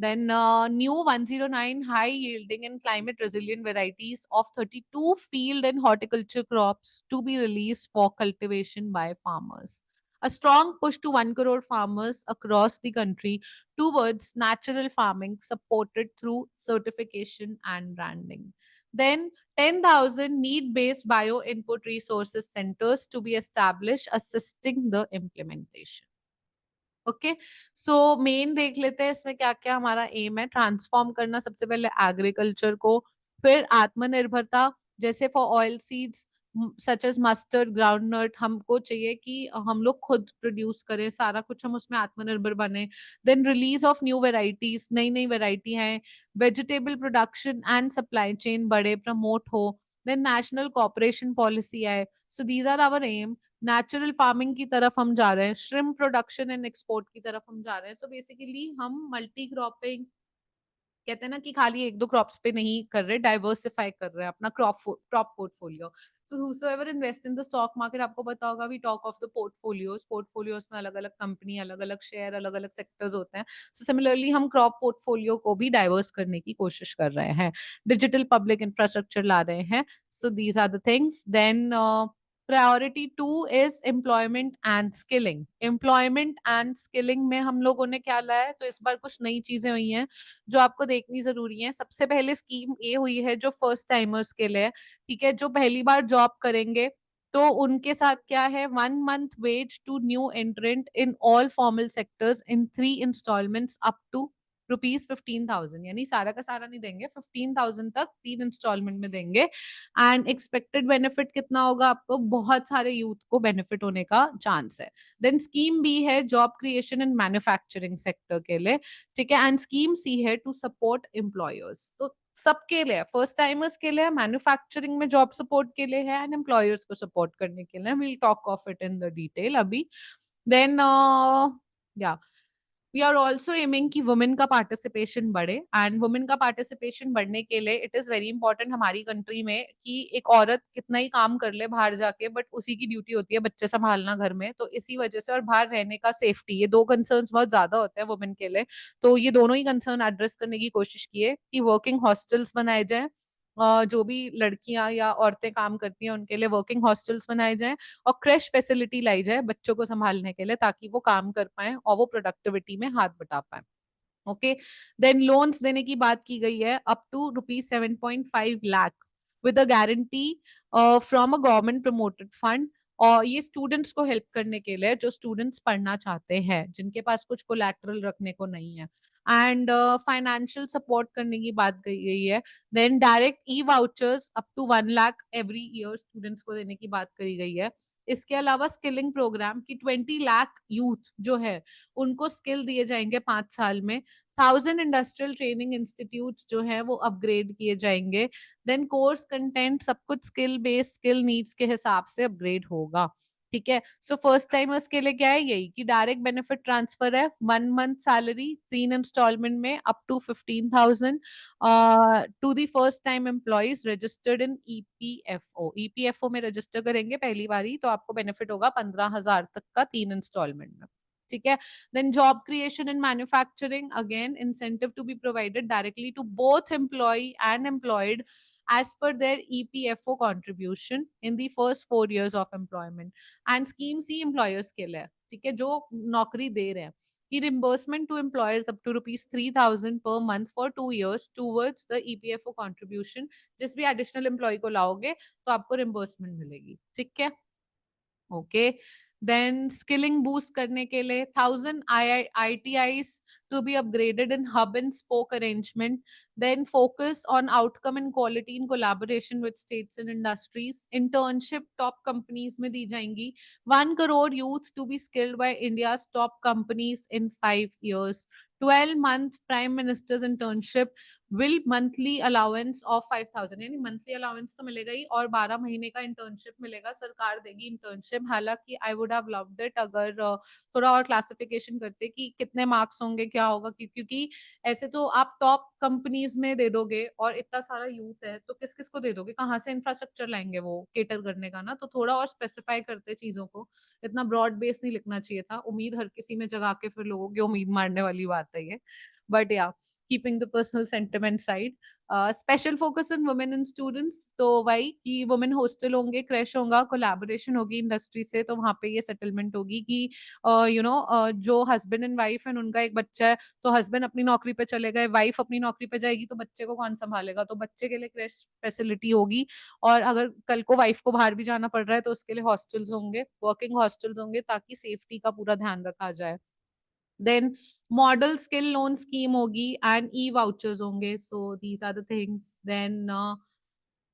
then new 109 high yielding and climate resilient varieties of 32 field and horticulture crops to be released for cultivation by farmers. A strong push to 1 crore farmers across the country towards natural farming supported through certification and branding. Then 10,000 need-based bio-input resources centers to be established, assisting the implementation. Okay, so main देख लेते हैं इसमें क्या क्या हमारा M है. Transform करना सबसे पहले एग्रीकल्चर को, फिर आत्मनिर्भरता, जैसे for oil seeds such as mustard, groundnut, हमको चाहिए कि हम लोग खुद प्रोड्यूस करें सारा कुछ, हम उसमें आत्मनिर्भर बने. Then release of new varieties, नई नई वेराइटी हैं. Vegetable production and supply chain बड़े प्रमोट हो. देन नेशनल कॉपरेशन पॉलिसी आए. So these are our aim. Natural farming की तरफ हम जा रहे हैं, श्रिम्प प्रोडक्शन एंड एक्सपोर्ट की तरफ हम जा रहे हैं. सो बेसिकली हम मल्टी क्रॉपिंग कहते हैं ना कि खाली एक दो क्रॉप्स पे नहीं कर रहे, डाइवर्सिफाई कर रहे हैं अपना crop portfolio. So whosoever invest in the stock market, आपको पता होगा, we talk of the portfolios में अलग अलग कंपनी, अलग अलग शेयर, अलग अलग सेक्टर्स होते हैं. सो सिमिलरली हम क्रॉप पोर्टफोलियो को भी डाइवर्स करने की कोशिश कर रहे हैं, डिजिटल पब्लिक इंफ्रास्ट्रक्चर ला रहे हैं. So these are the things. Then priority 2 is employment and skilling. Employment and skilling में हम लोगों ने क्या लाया है, तो इस बार कुछ नई चीजें हुई हैं जो आपको देखनी जरूरी है. सबसे पहले स्कीम ये हुई है जो फर्स्ट टाइमर्स के लिए, ठीक है, जो पहली बार जॉब करेंगे तो उनके साथ क्या है, 1 month wage to new entrant in all formal sectors in 3 instalments up to ₹15,000. यानी सारा का सारा नहीं देंगे, 15,000 तक 3 इंस्टॉलमेंट में देंगे. एंड एक्सपेक्टेड बेनिफिट कितना होगा आपको, बहुत सारे यूथ को बेनिफिट होने का चांस है. देन स्कीम बी है job creation in manufacturing sector के लिए, ठीक है. एंड स्कीम सी है टू सपोर्ट एम्प्लॉयर्स. तो सबके लिए, फर्स्ट टाइमर्स के लिए, मैन्युफैक्चरिंग में जॉब सपोर्ट के लिए है, एंड एम्प्लॉयर्स को सपोर्ट करने के लिए. Will talk of it in the detail अभी. देन या वी आर ऑल्सो एमिंग कि वुमेन का पार्टिसिपेशन बढ़े. एंड वुमेन का पार्टिसिपेशन बढ़ने के लिए इट इज वेरी इंपॉर्टेंट हमारी कंट्री में कि एक औरत कितना ही काम कर ले बाहर जाके, बट उसी की ड्यूटी होती है बच्चे संभालना घर में. तो इसी वजह से, और बाहर रहने का सेफ्टी, ये दो कंसर्न्स बहुत ज्यादा होते हैं वुमेन के लिए. तो ये दोनों ही कंसर्न एड्रेस करने की कोशिश की है कि वर्किंग हॉस्टल्स बनाए जाए जो भी लड़कियां या औरतें काम करती हैं उनके लिए वर्किंग हॉस्टल्स बनाए जाएं और क्रैश फैसिलिटी लाई जाए बच्चों को संभालने के लिए, ताकि वो काम कर पाए और वो प्रोडक्टिविटी में हाथ बटा पाए। ओके, देन लोन्स देने की बात की गई है up to ₹7.5 lakh with a guarantee from a government promoted fund. और ये स्टूडेंट्स को हेल्प करने के लिए जो स्टूडेंट्स पढ़ना चाहते हैं, जिनके पास कुछ कोलैटरल रखने को नहीं है, एंड फाइनेंशियल सपोर्ट करने की बात कही गई है। Then direct e vouchers up to 1 lakh every year students को देने की बात करी गई है। इसके अलावा स्किलिंग प्रोग्राम की 20 लाख यूथ जो है उनको स्किल दिए जाएंगे 5 साल में। 1000 इंडस्ट्रियल ट्रेनिंग इंस्टीट्यूट्स जो है वो अपग्रेड किए जाएंगे। देन कोर्स कंटेंट सब कुछ स्किल बेस्ड, स्किल नीड्स के हिसाब से अपग्रेड होगा। ठीक है, सो फर्स्ट टाइमर्स के लिए क्या है, यही कि डायरेक्ट बेनिफिट ट्रांसफर है, 1 मंथ सैलरी 3 इंस्टॉलमेंट में up to 15,000 to the first time employees registered in EPFO. EPFO में रजिस्टर करेंगे पहली बारी तो आपको बेनिफिट होगा 15,000 तक का 3 इंस्टॉलमेंट में। ठीक है, then job creation in manufacturing, again incentive to be provided directly to both employee and employed as per their EPFO contribution in the first 4 years of employment। and scheme C employers के लिए, ठीक है, जो नौकरी दे रहे हैं, कि reimbursement to employers up to ₹3,000 per month for 2 years towards the EPFO contribution। जिस भी additional employee को लाओगे तो आपको reimbursement मिलेगी। ठीक है, ओके, देन स्किलिंग बूस्ट करने के लिए 1000 ITIs to be upgraded in hub and spoke arrangement, then focus on outcome and quality in collaboration with states and industries। internship top companies में दी जाएंगी। 1 crore youth to be skilled by India's top companies in 5 years। 12 month prime minister's internship will monthly allowance of 5,000, यानी monthly allowance तो मिलेगा ही और 12 महीने का internship मिलेगा, सरकार देगी इंटर्नशिप। हालांकि I would have loved it अगर थोड़ा और क्लासिफिकेशन करते कि कितने मार्क्स होंगे क्या होगा, क्योंकि ऐसे तो आप टॉप कंपनीज में दे दोगे और इतना सारा यूथ है तो किस किस को दे दोगे, कहाँ से इंफ्रास्ट्रक्चर लाएंगे वो केटर करने का ना। तो थोड़ा और स्पेसिफाई करते चीजों को, इतना ब्रॉड बेस नहीं लिखना चाहिए था। उम्मीद हर किसी में जगा के फिर लोगों की उम्मीद मारने वाली बात है ये, बट या keeping the personal sentiment side। Special focus in women and students, तो वही कि वुमेन हॉस्टल होंगे, क्रैश होगा, कोलैबोरेशन होगी इंडस्ट्री से, तो वहां पे ये सेटलमेंट होगी कि जो हस्बैंड एंड वाइफ है उनका एक बच्चा है, तो हस्बैंड अपनी नौकरी पे चले गए, वाइफ अपनी नौकरी पे जाएगी, तो बच्चे को कौन संभालेगा, तो बच्चे के लिए क्रैश फैसिलिटी होगी। और अगर कल को वाइफ को बाहर भी जाना पड़ रहा है तो उसके लिए हॉस्टल्स होंगे, वर्किंग हॉस्टल्स होंगे, ताकि सेफ्टी का पूरा ध्यान रखा जाए। Then model skill loan scheme होगी एंड ई वाउचर्स होंगे। So these are the things. Then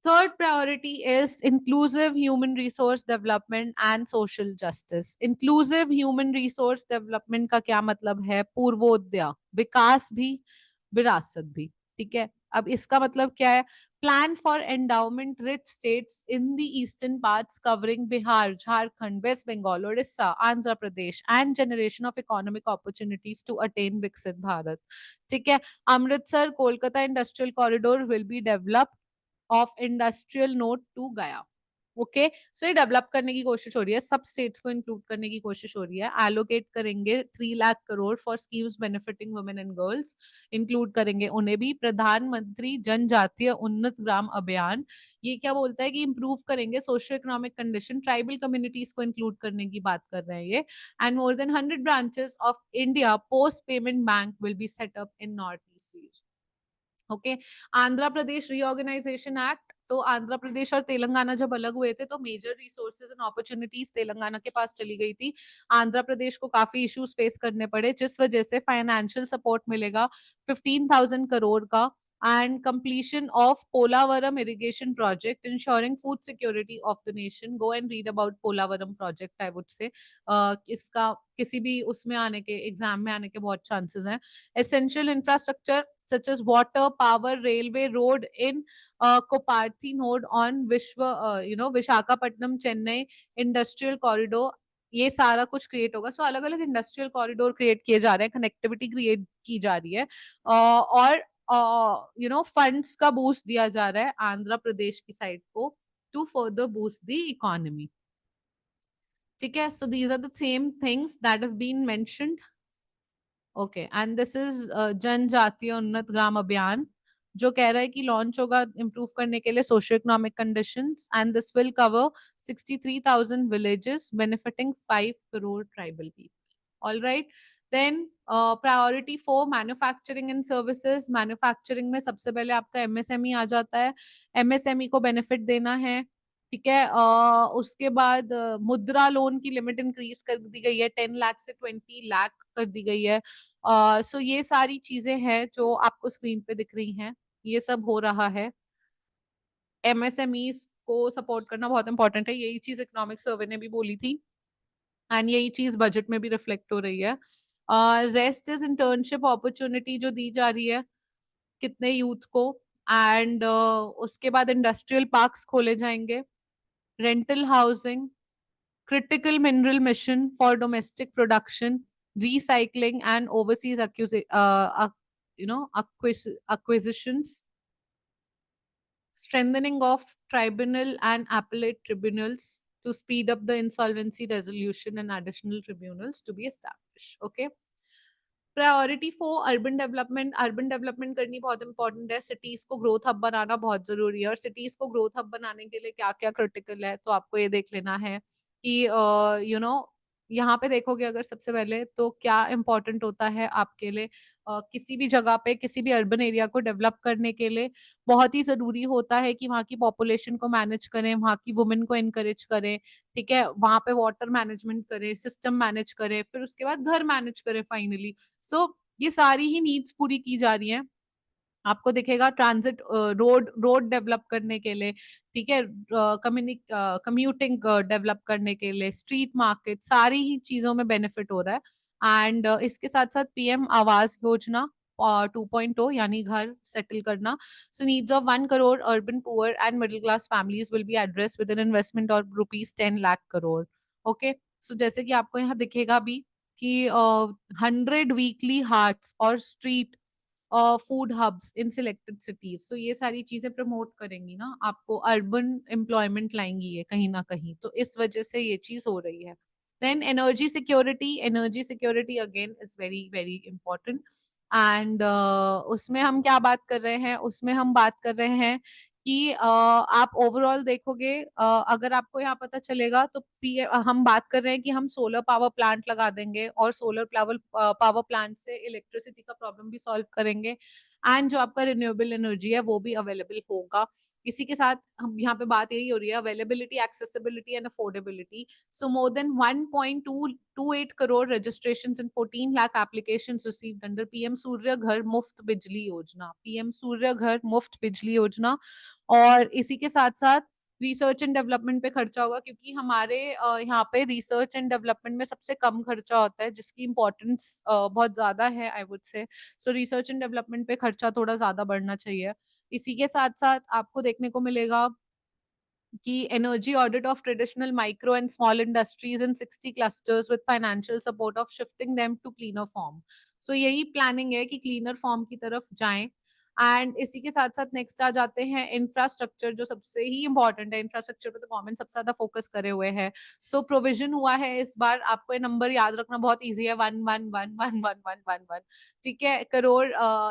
third priority is inclusive human resource development and social justice. Inclusive human resource development का क्या मतलब है, पूर्वोदय, विकास भी, विरासत भी। ठीक है, अब इसका मतलब क्या है, plan for endowment rich states in the eastern parts covering Bihar, Jharkhand, West Bengal, Orissa, Andhra Pradesh and generation of economic opportunities to attain Viksit Bharat. ठीक है, Amritsar Kolkata industrial corridor will be developed of industrial node to Gaya. Okay, so ये डेवलप करने की कोशिश हो रही है, सब स्टेट्स को इंक्लूड करने की कोशिश हो रही है। एलोकेट करेंगे 3 lakh crore for schemes benefiting women and girls, include करेंगे उन्हें भी। प्रधानमंत्री जनजातीय उन्नत ग्राम अभियान, ये क्या बोलता है कि इंप्रूव करेंगे socio economic condition, tribal communities को इंक्लूड करने की बात कर रहे हैं ये। And more than 100 branches of India post payment bank will be set up in north east region. Okay, Andhra Pradesh reorganisation act, तो आंध्र प्रदेश और तेलंगाना जब अलग हुए थे तो major resources and opportunities Telangana के पास चली गई थी। आंध्र प्रदेश को काफी इश्यूज फेस करने पड़े, जिस वजह से फाइनेंशियल सपोर्ट मिलेगा 15,000 करोड़ का। And completion of Polavaram irrigation project ensuring food security of the nation. Go and read about Polavaram project, I would से इसका किसी भी उसमें आने के एग्जाम में आने के बहुत चांसेस हैं। Essential infrastructure such as water, power, railway, road in Koparthi node on Visakhapatnam, Chennai industrial corridor, ये सारा कुछ क्रिएट होगा। सो अलग अलग इंडस्ट्रियल कॉरिडोर क्रिएट किए जा रहे हैं, कनेक्टिविटी क्रिएट की जा रही है, और फंड्स का बूस्ट दिया जा रहा है आंध्र प्रदेश की साइड को to further boost the economy. ठीक है, so these are the same things that have been mentioned. Okay, and this is जनजातीय उन्नत ग्राम अभियान, जो कह रहा है कि लॉन्च होगा इम्प्रूव करने के लिए socio economic conditions, and this will cover 63,000 villages benefiting 5 crore tribal people. All right. Then priority for manufacturing and services. Manufacturing में सबसे पहले आपका एमएसएमई आ जाता है, एमएसएमई को बेनिफिट देना है, ठीक है। उसके बाद मुद्रा लोन की लिमिट इंक्रीज कर दी गई है, 10 लाख से 20 लाख कर दी गई है। सो ये सारी चीजें हैं जो आपको स्क्रीन पे दिख रही हैं, ये सब हो रहा है। एमएसएमईज को सपोर्ट करना बहुत इंपॉर्टेंट है, यही चीज इकोनॉमिक सर्वे ने भी बोली थी, एंड यही चीज बजट में भी रिफ्लेक्ट हो रही है। रेस्ट इज इंटर्नशिप अपॉर्चुनिटी जो दी जा रही है कितने यूथ को, एंड उसके बाद इंडस्ट्रियल पार्क्स खोले जाएंगे, rental housing, critical mineral mission for domestic production, recycling and overseas acquisitions, strengthening of tribunal and appellate tribunals to speed up the insolvency resolution, and additional tribunals to be established. Okay. Priority for urban development करनी बहुत important है, cities को growth hub बनाना बहुत जरूरी है। और cities को growth hub बनाने के लिए क्या क्या क्रिटिकल है, तो आपको ये देख लेना है कि यहाँ पे देखोगे अगर सबसे पहले तो क्या इंपॉर्टेंट होता है आपके लिए, किसी भी जगह पे किसी भी अर्बन एरिया को डेवलप करने के लिए बहुत ही जरूरी होता है कि वहाँ की पॉपुलेशन को मैनेज करें, वहाँ की वुमेन को इनकरेज करें, ठीक है, वहां पे वाटर मैनेजमेंट करे, सिस्टम मैनेज करे, फिर उसके बाद घर मैनेज करे फाइनली। सो ये सारी ही नीड्स पूरी की जा रही हैं। आपको दिखेगा ट्रांजिट रोड रोड डेवलप करने के लिए, ठीक है, कम्यूटिंग डेवलप करने के लिए, स्ट्रीट मार्केट, सारी ही चीजों में बेनिफिट हो रहा है। एंड इसके साथ साथ पीएम आवास योजना 2.0 यानी घर सेटल करना। So needs of 1 crore urban poor and middle class families will be address with an investment of ₹10 lakh crore. Okay. So जैसे कि आपको यहाँ दिखेगा भी कि 100 वीकली हार्ट्स और street food hubs in selected cities, तो ये सारी चीजें प्रमोट करेंगी ना, आपको अर्बन एम्प्लॉयमेंट लाएंगी ये कहीं ना कहीं, तो इस वजह से ये चीज हो रही है। Then energy security again is very very important. And उसमें हम क्या बात कर रहे हैं, उसमें हम बात कर रहे हैं कि आप ओवरऑल देखोगे, अगर आपको यहाँ पता चलेगा तो हम बात कर रहे हैं कि हम सोलर पावर प्लांट लगा देंगे, और सोलर पावर प्लांट से इलेक्ट्रिसिटी का प्रॉब्लम भी सॉल्व करेंगे, एंड जो आपका रिन्यूएबल एनर्जी है वो भी अवेलेबल होगा। इसी के साथ हम यहाँ पे बात यही हो रही है, availability, accessibility and affordability. So more than 1.228 crore registrations and 14 lakh applications received under PM सूर्य घर मुफ्त बिजली योजना, PM सूर्य घर मुफ्त बिजली योजना। और इसी के साथ साथ रिसर्च एंड डेवलपमेंट पे खर्चा होगा, क्योंकि हमारे यहाँ पे रिसर्च एंड डेवलपमेंट में सबसे कम खर्चा होता है, जिसकी इम्पोर्टेंस बहुत ज्यादा है आई वुड से। सो रिसर्च एंड डेवलपमेंट पे खर्चा थोड़ा ज्यादा बढ़ना चाहिए। इसी के साथ साथ आपको देखने को मिलेगा कि energy audit of traditional micro and small industries in 60 clusters with financial support of shifting them to cleaner form. So यही प्लानिंग है कि क्लीनर फॉर्म की तरफ जाएं। एंड इसी के साथ साथ नेक्स्ट आ जाते हैं इंफ्रास्ट्रक्चर, जो सबसे ही इंपॉर्टेंट है। इंफ्रास्ट्रक्चर पे तो गवर्नमेंट सबसे ज्यादा फोकस करे हुए है। सो प्रोविजन हुआ है इस बार, आपको ये नंबर याद रखना बहुत इजी है, 1111111, ठीक है, करोड़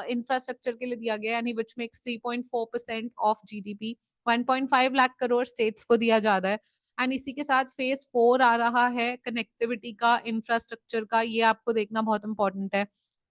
इंफ्रास्ट्रक्चर के लिए दिया गया, यानी which makes 3.4% of GDP. 1.5 lakh crore states को दिया जा रहा है। एंड इसी के साथ फेज 4 आ रहा है कनेक्टिविटी का, इंफ्रास्ट्रक्चर का, ये आपको देखना बहुत इंपॉर्टेंट है।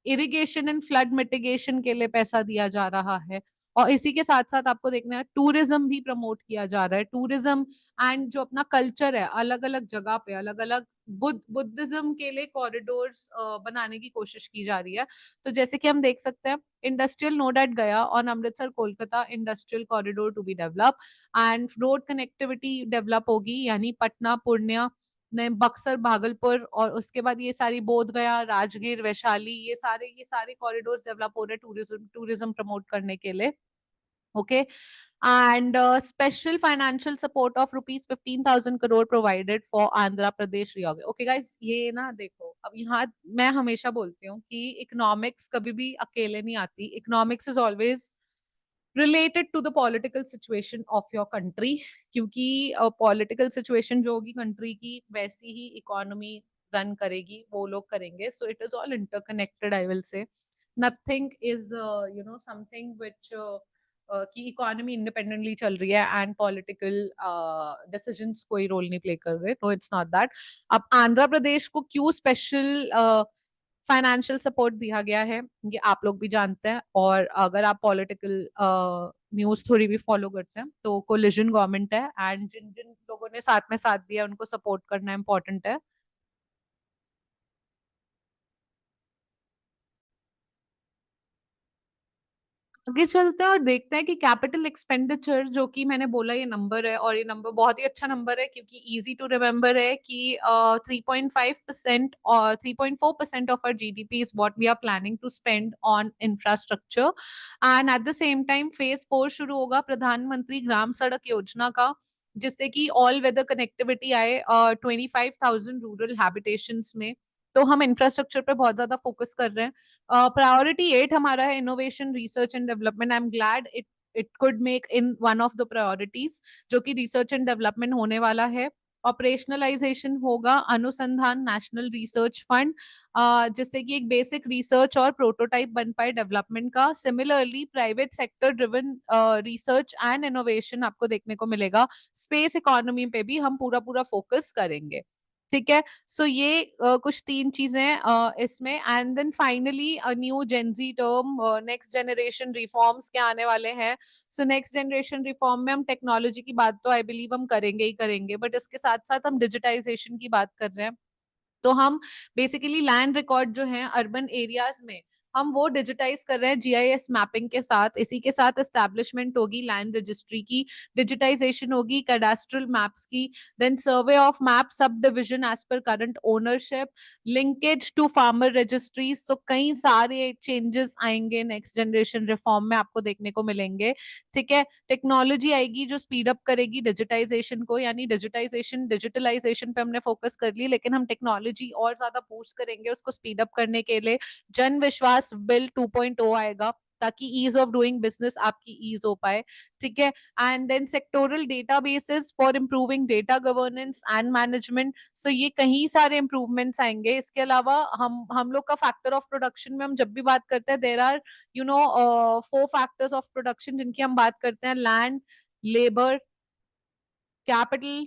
इरिगेशन एंड फ्लड मिटिगेशन के लिए पैसा दिया जा रहा है। और इसी के साथ साथ आपको देखना है टूरिज्म भी प्रमोट किया जा रहा है, टूरिज्म एंड जो अपना कल्चर है, अलग अलग जगह पे अलग अलग बुद्धिज्म के लिए कॉरिडोर्स बनाने की कोशिश की जा रही है। तो जैसे कि हम देख सकते हैं, industrial node at Gaya on Amritsar Kolkata industrial corridor to be develop, and road connectivity develop होगी, यानी पटना पूर्णिया ने बक्सर भागलपुर, और उसके बाद ये सारी बोध गया राजगीर वैशाली, ये सारे कॉरिडोर्स डेवलप हो रहे हैं टूरिज्म टूरिज्म प्रमोट करने के लिए। Okay. And special financial support of ₹15,000 provided for Andhra Pradesh रियोग। ओके गाइस, ये ना देखो, अब यहाँ मैं हमेशा बोलती हूँ कि इकोनॉमिक्स कभी भी अकेले नहीं आती, economics is always related to the political situation of your country, क्योंकि पॉलिटिकल सिचुएशन जो होगी कंट्री की, वैसी ही इकोनॉमी रन करेगी, वो लोग करेंगे। So it is all interconnected I will say. nothing is something which कि इकोनॉमी इंडिपेंडेंटली चल रही है एंड पॉलिटिकल डिसीजंस कोई रोल नहीं प्ले कर रहे, नो इट्स नॉट दैट। अब आंध्र प्रदेश को क्यों स्पेशल फाइनेंशियल सपोर्ट दिया गया है ये आप लोग भी जानते हैं, और अगर आप पॉलिटिकल न्यूज थोड़ी भी फॉलो करते हैं तो कोलिजन गवर्नमेंट है एंड जिन जिन लोगों ने साथ में साथ दिया उनको सपोर्ट करना इम्पोर्टेंट है। आगे चलते हैं और देखते हैं कि कैपिटल एक्सपेंडिचर जो कि मैंने बोला ये नंबर है, और ये नंबर बहुत ही अच्छा नंबर है क्योंकि इजी टू रिमेम्बर है कि 3.5% और 3.4% of our GDP is what we are planning to spend on infrastructure. And at the same time phase 4 शुरू होगा प्रधानमंत्री ग्राम सड़क योजना का, जिससे कि ऑल वेदर कनेक्टिविटी आए 25,000 रूरल हैबिटेशंस में। तो हम इंफ्रास्ट्रक्चर पे बहुत ज्यादा फोकस कर रहे हैं। प्रायोरिटी 8 हमारा है innovation research and development. I am glad it could make in one of the priorities, जो कि रिसर्च एंड डेवलपमेंट होने वाला है। ऑपरेशनलाइजेशन होगा अनुसंधान नेशनल रिसर्च फंड, जिससे कि एक बेसिक रिसर्च और प्रोटोटाइप बन पाए डेवलपमेंट का। Similarly private sector driven research and innovation आपको देखने को मिलेगा। स्पेस इकोनॉमी पे भी हम पूरा पूरा फोकस करेंगे। ठीक है, सो ये कुछ 3 चीजें इसमें। And then finally new Gen Z term next generation reforms क्या आने वाले हैं। सो नेक्स्ट जनरेशन रिफॉर्म में हम टेक्नोलॉजी की बात तो आई बिलीव हम करेंगे ही करेंगे, बट इसके साथ साथ हम डिजिटाइजेशन की बात कर रहे हैं। तो हम बेसिकली लैंड रिकॉर्ड जो है अर्बन एरियाज में हम वो डिजिटाइज कर रहे हैं जीआईएस मैपिंग के साथ। इसी के साथ एस्टैब्लिशमेंट होगी लैंड रजिस्ट्री की, डिजिटाइजेशन होगी कैडास्ट्रल मैप्स की, then survey of map sub division as per current ownership, linkage to farmer registries. So कई सारे चेंजेस आएंगे नेक्स्ट जनरेशन रिफॉर्म में आपको देखने को मिलेंगे। ठीक है, टेक्नोलॉजी आएगी जो स्पीड अप करेगी डिजिटाइजेशन को, यानी डिजिटाइजेशन डिजिटलाइजेशन पे हमने फोकस कर ली, लेकिन हम टेक्नोलॉजी और ज्यादा बूस्ट करेंगे उसको स्पीड अप करने के लिए। जन विश्वास बिल 2.0 आएगा ताकि ईज ऑफ डूइंग बिजनेस आपकी ईज हो पाए। ठीक है, and then sectoral databases for improving data governance and management. So ये कहीं सारे इंप्रूवमेंट्स आएंगे। इसके अलावा हम लोग का फैक्टर ऑफ प्रोडक्शन में हम जब भी बात करते हैं there are 4 factors of production जिनकी हम बात करते हैं, land, labour, capital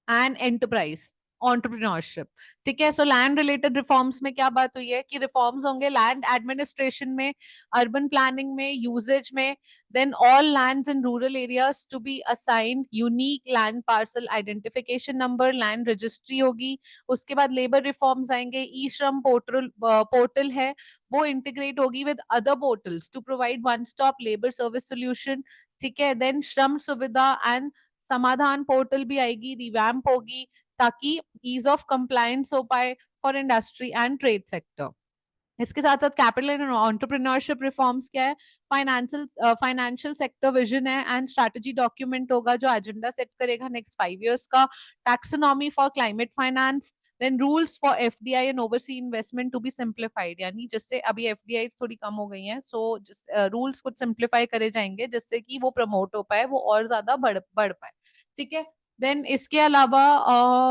and enterprise, entrepreneurship. ठीक है, सो लैंड रिलेटेड रिफॉर्म्स में क्या बात हुई है कि रिफॉर्म्स होंगे लैंड एडमिनिस्ट्रेशन में, अर्बन प्लानिंग में, यूजेज में। Then all lands in rural areas to be assigned unique land parcel identification number, land registry होगी। उसके बाद लेबर रिफॉर्म्स आएंगे, ई श्रम पोर्टल पोर्टल है वो इंटीग्रेट होगी with other portals to provide one stop labour service solution. ठीक है, देन श्रम सुविधा एंड समाधान पोर्टल भी आएगी, रिवैम्प होगी ताकि ईज ऑफ कंप्लायंस हो पाए for industry and trade sector. इसके साथ साथ कैपिटल एंड एंटरप्रेन्योरशिप रिफॉर्म्स क्या है, फाइनेंशियल सेक्टर विजन है एंड स्ट्रैटेजी डॉक्यूमेंट होगा जो एजेंडा सेट करेगा नेक्स्ट 5 इयर्स का। Taxonomy for climate finance, then rules for FDI and overseas investment to be simplified, यानी जिससे अभी एफडीआई थोड़ी कम हो गई हैं, सो रूल्स कुछ सिंप्लीफाई करे जाएंगे जिससे कि वो प्रमोट हो पाए, वो और ज्यादा बढ़ पाए। ठीक है, देन इसके अलावा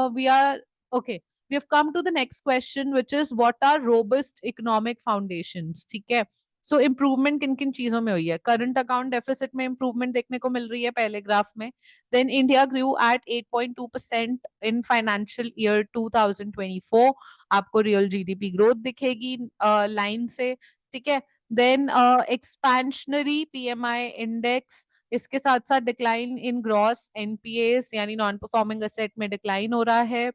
we are okay, we have come to the next question which is what are robust economic foundations। ठीक है, सो इम्प्रूवमेंट किन किन चीजों में हुई है। करंट अकाउंट डेफिसिट में इम्प्रूवमेंट देखने को मिल रही है पहले ग्राफ में। Then India grew at 8.2% in financial year 2024, आपको रियल जीडीपी ग्रोथ दिखेगी लाइन से। ठीक है, देन एक्सपेंशनरी पीएमआई इंडेक्स, इसके साथ साथ डिक्लाइन इन ग्रॉस एनपीएस यानी नॉन परफॉर्मिंग असेट में डिक्लाइन हो रहा है।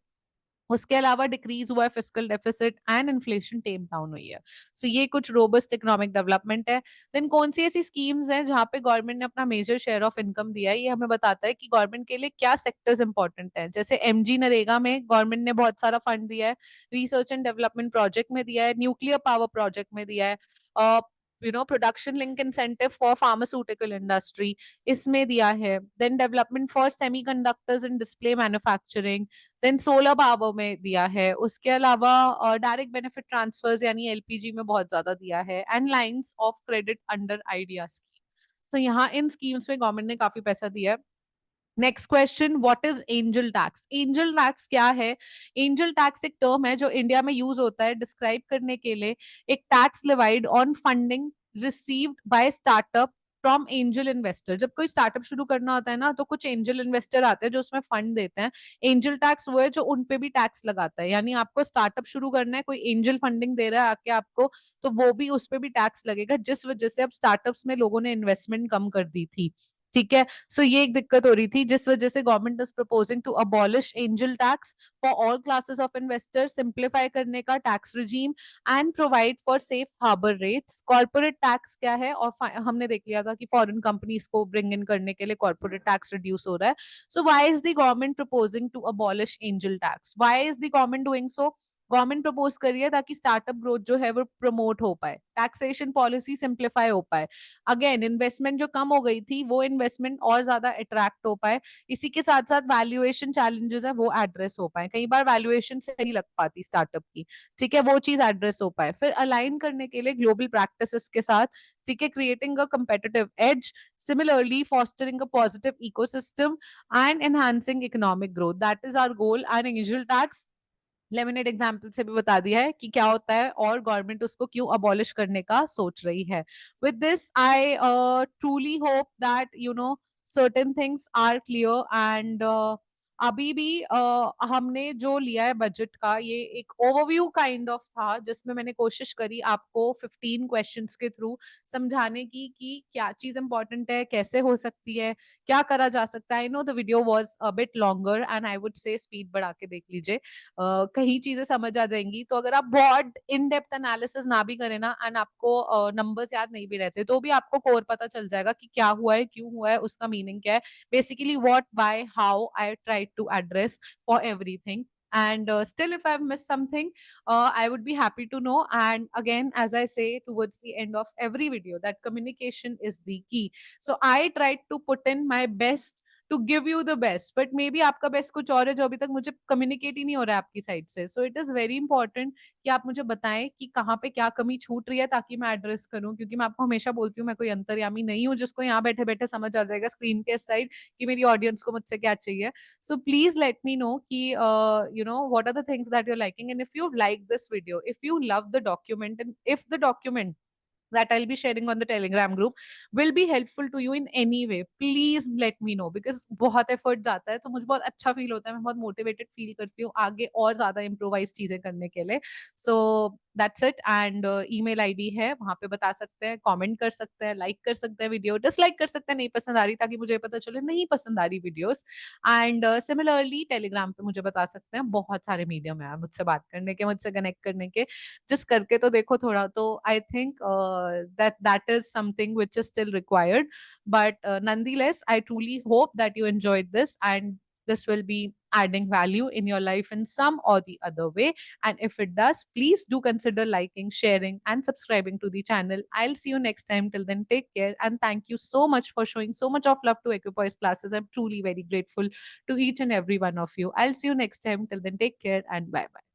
उसके अलावा डिक्रीज हुआ है fiscal deficit and inflation time down हुई है। सो ये कुछ रोबस्ट इकोनॉमिक डेवलपमेंट है। देन कौन सी ऐसी स्कीम्स हैं जहां पे गवर्नमेंट ने अपना मेजर शेयर ऑफ इनकम दिया है, ये हमें बताता है कि गवर्नमेंट के लिए क्या सेक्टर्स इंपॉर्टेंट है। जैसे एमजी नरेगा में गवर्नमेंट ने बहुत सारा फंड दिया है, रिसर्च एंड डेवलपमेंट प्रोजेक्ट में दिया है, न्यूक्लियर पावर प्रोजेक्ट में दिया है, production link incentive for pharmaceutical industry इसमें दिया है, then development for semiconductors and display manufacturing, then solar power में दिया है। उसके अलावा डायरेक्ट बेनिफिट ट्रांसफर्स यानी एलपीजी में बहुत ज्यादा दिया है, and lines of credit under IDEA scheme. तो यहाँ इन स्कीम्स में गवर्नमेंट ने काफी पैसा दिया है। Next question, what is angel tax? Angel tax क्या है? एंजल टैक्स एक टर्म है जो इंडिया में यूज होता है डिस्क्राइब करने के लिए एक tax levied on funding received by startup from angel investor. जब कोई स्टार्टअप शुरू करना होता है ना, तो कुछ एंजल इन्वेस्टर आते हैं जो उसमें फंड देते हैं। एंजल टैक्स वो है जो उन पे भी टैक्स लगाता है, यानी आपको स्टार्टअप शुरू करना है, कोई एंजल फंडिंग दे रहा है आके आपको, तो वो भी उस पे भी टैक्स लगेगा, जिस वजह से अब स्टार्टअप्स में लोगों ने इन्वेस्टमेंट कम कर दी थी। ठीक है, सो ये एक दिक्कत हो रही थी, जिस वजह से government is proposing to abolish angel tax for all classes of investor, simplify करने का tax regime and provide for safe harbour rates. Corporate tax क्या है, और हमने देख लिया था कि फॉरेन कंपनीज को ब्रिंग इन करने के लिए कॉर्पोरेट टैक्स रिड्यूस हो रहा है। So why is the government proposing to abolish angel tax? Why is the government doing so? Government propose करी है ताकि स्टार्टअप ग्रोथ जो है वो प्रमोट हो पाए, टैक्सेशन पॉलिसी सिंप्लीफाई हो पाए, अगेन इन्वेस्टमेंट जो कम हो गई थी वो इन्वेस्टमेंट और ज्यादा अट्रैक्ट हो पाए, इसी के साथ साथ वैल्यूएशन चैलेंजेस है वो एड्रेस हो पाए, कई बार वैल्यूएशन से नहीं लग पाती स्टार्टअप की, ठीक है, वो चीज एड्रेस हो पाए, फिर अलाइन करने के लिए ग्लोबल प्रैक्टिसेस के साथ, ठीक है, creating a competitive edge, similarly fostering a positive ecosystem and enhancing economic growth, that is our goal। and angel tax laminate example से भी बता दिया है कि क्या होता है और गवर्नमेंट उसको क्यों अबॉलिश करने का सोच रही है। With this I truly hope that you know certain things are clear and अभी भी हमने जो लिया है बजट का, ये एक ओवरव्यू काइंड ऑफ था जिसमें मैंने कोशिश करी आपको 15 क्वेश्चंस के थ्रू समझाने की कि क्या चीज इंपॉर्टेंट है, कैसे हो सकती है, क्या करा जा सकता है। I know the video was a bit longer and I would से स्पीड बढ़ा के देख लीजिए, कहीं चीजें समझ आ जाएंगी। तो अगर आप बहुत इन डेप्थ एनालिसिस ना भी करें ना एंड आपको नंबर्स याद नहीं भी रहते, तो भी आपको कोर पता चल जाएगा कि क्या हुआ है, क्यों हुआ है, उसका मीनिंग क्या है, basically what by how I try to address for everything. And still, if I've missed something, I would be happy to know. And again, as I say towards the end of every video, that communication is the key. So I tried to put in my best to give you the best, but maybe आपका best कुछ और है जो अभी तक मुझे communicate ही नहीं हो रहा है आपकी साइड से। So it is very important कि आप मुझे बताएं कि कहाँ पे क्या कमी छूट रही है, ताकि मैं एड्रेस करूं, क्योंकि मैं आपको हमेशा बोलती हूँ मैं कोई अंतर्यामी नहीं हूँ जिसको यहाँ बैठे बैठे समझ आ जाएगा स्क्रीन के साइड कि मेरी ऑडियंस को मुझसे क्या चाहिए। So please let me know कि you know what are the things that you liking, and if you like this video, if you love the document, and if the document that I'll be sharing on the Telegram group will be helpful to you in any way, please let me know, because बहुत effort जाता है, तो मुझे बहुत अच्छा feel होता है, मैं बहुत मोटिवेटेड फील करती हूँ आगे और ज्यादा इम्प्रोवाइज चीजें करने के लिए। So that's it. And email ID है, वहां पे बता सकते हैं, कमेंट कर सकते हैं, लाइक कर सकते हैं, वीडियो डिसलाइक कर सकते हैं नहीं पसंद आ रही, ताकि मुझे पता चले नहीं पसंद आ रही वीडियोस। एंड सिमिलरली टेलीग्राम पे मुझे बता सकते हैं, बहुत सारे मीडियम है मुझसे बात करने के, मुझसे कनेक्ट करने के, just करके तो देखो थोड़ा, तो I think that is something which is still required, but nonetheless I truly hope that you enjoyed this, and this will be adding value in your life in some or the other way. And if it does, please do consider liking, sharing and subscribing to the channel. I'll see you next time. Till then, take care, and thank you so much for showing so much of love to Equipoise classes. I'm truly very grateful to each and every one of you. I'll see you next time. Till then, take care and bye bye.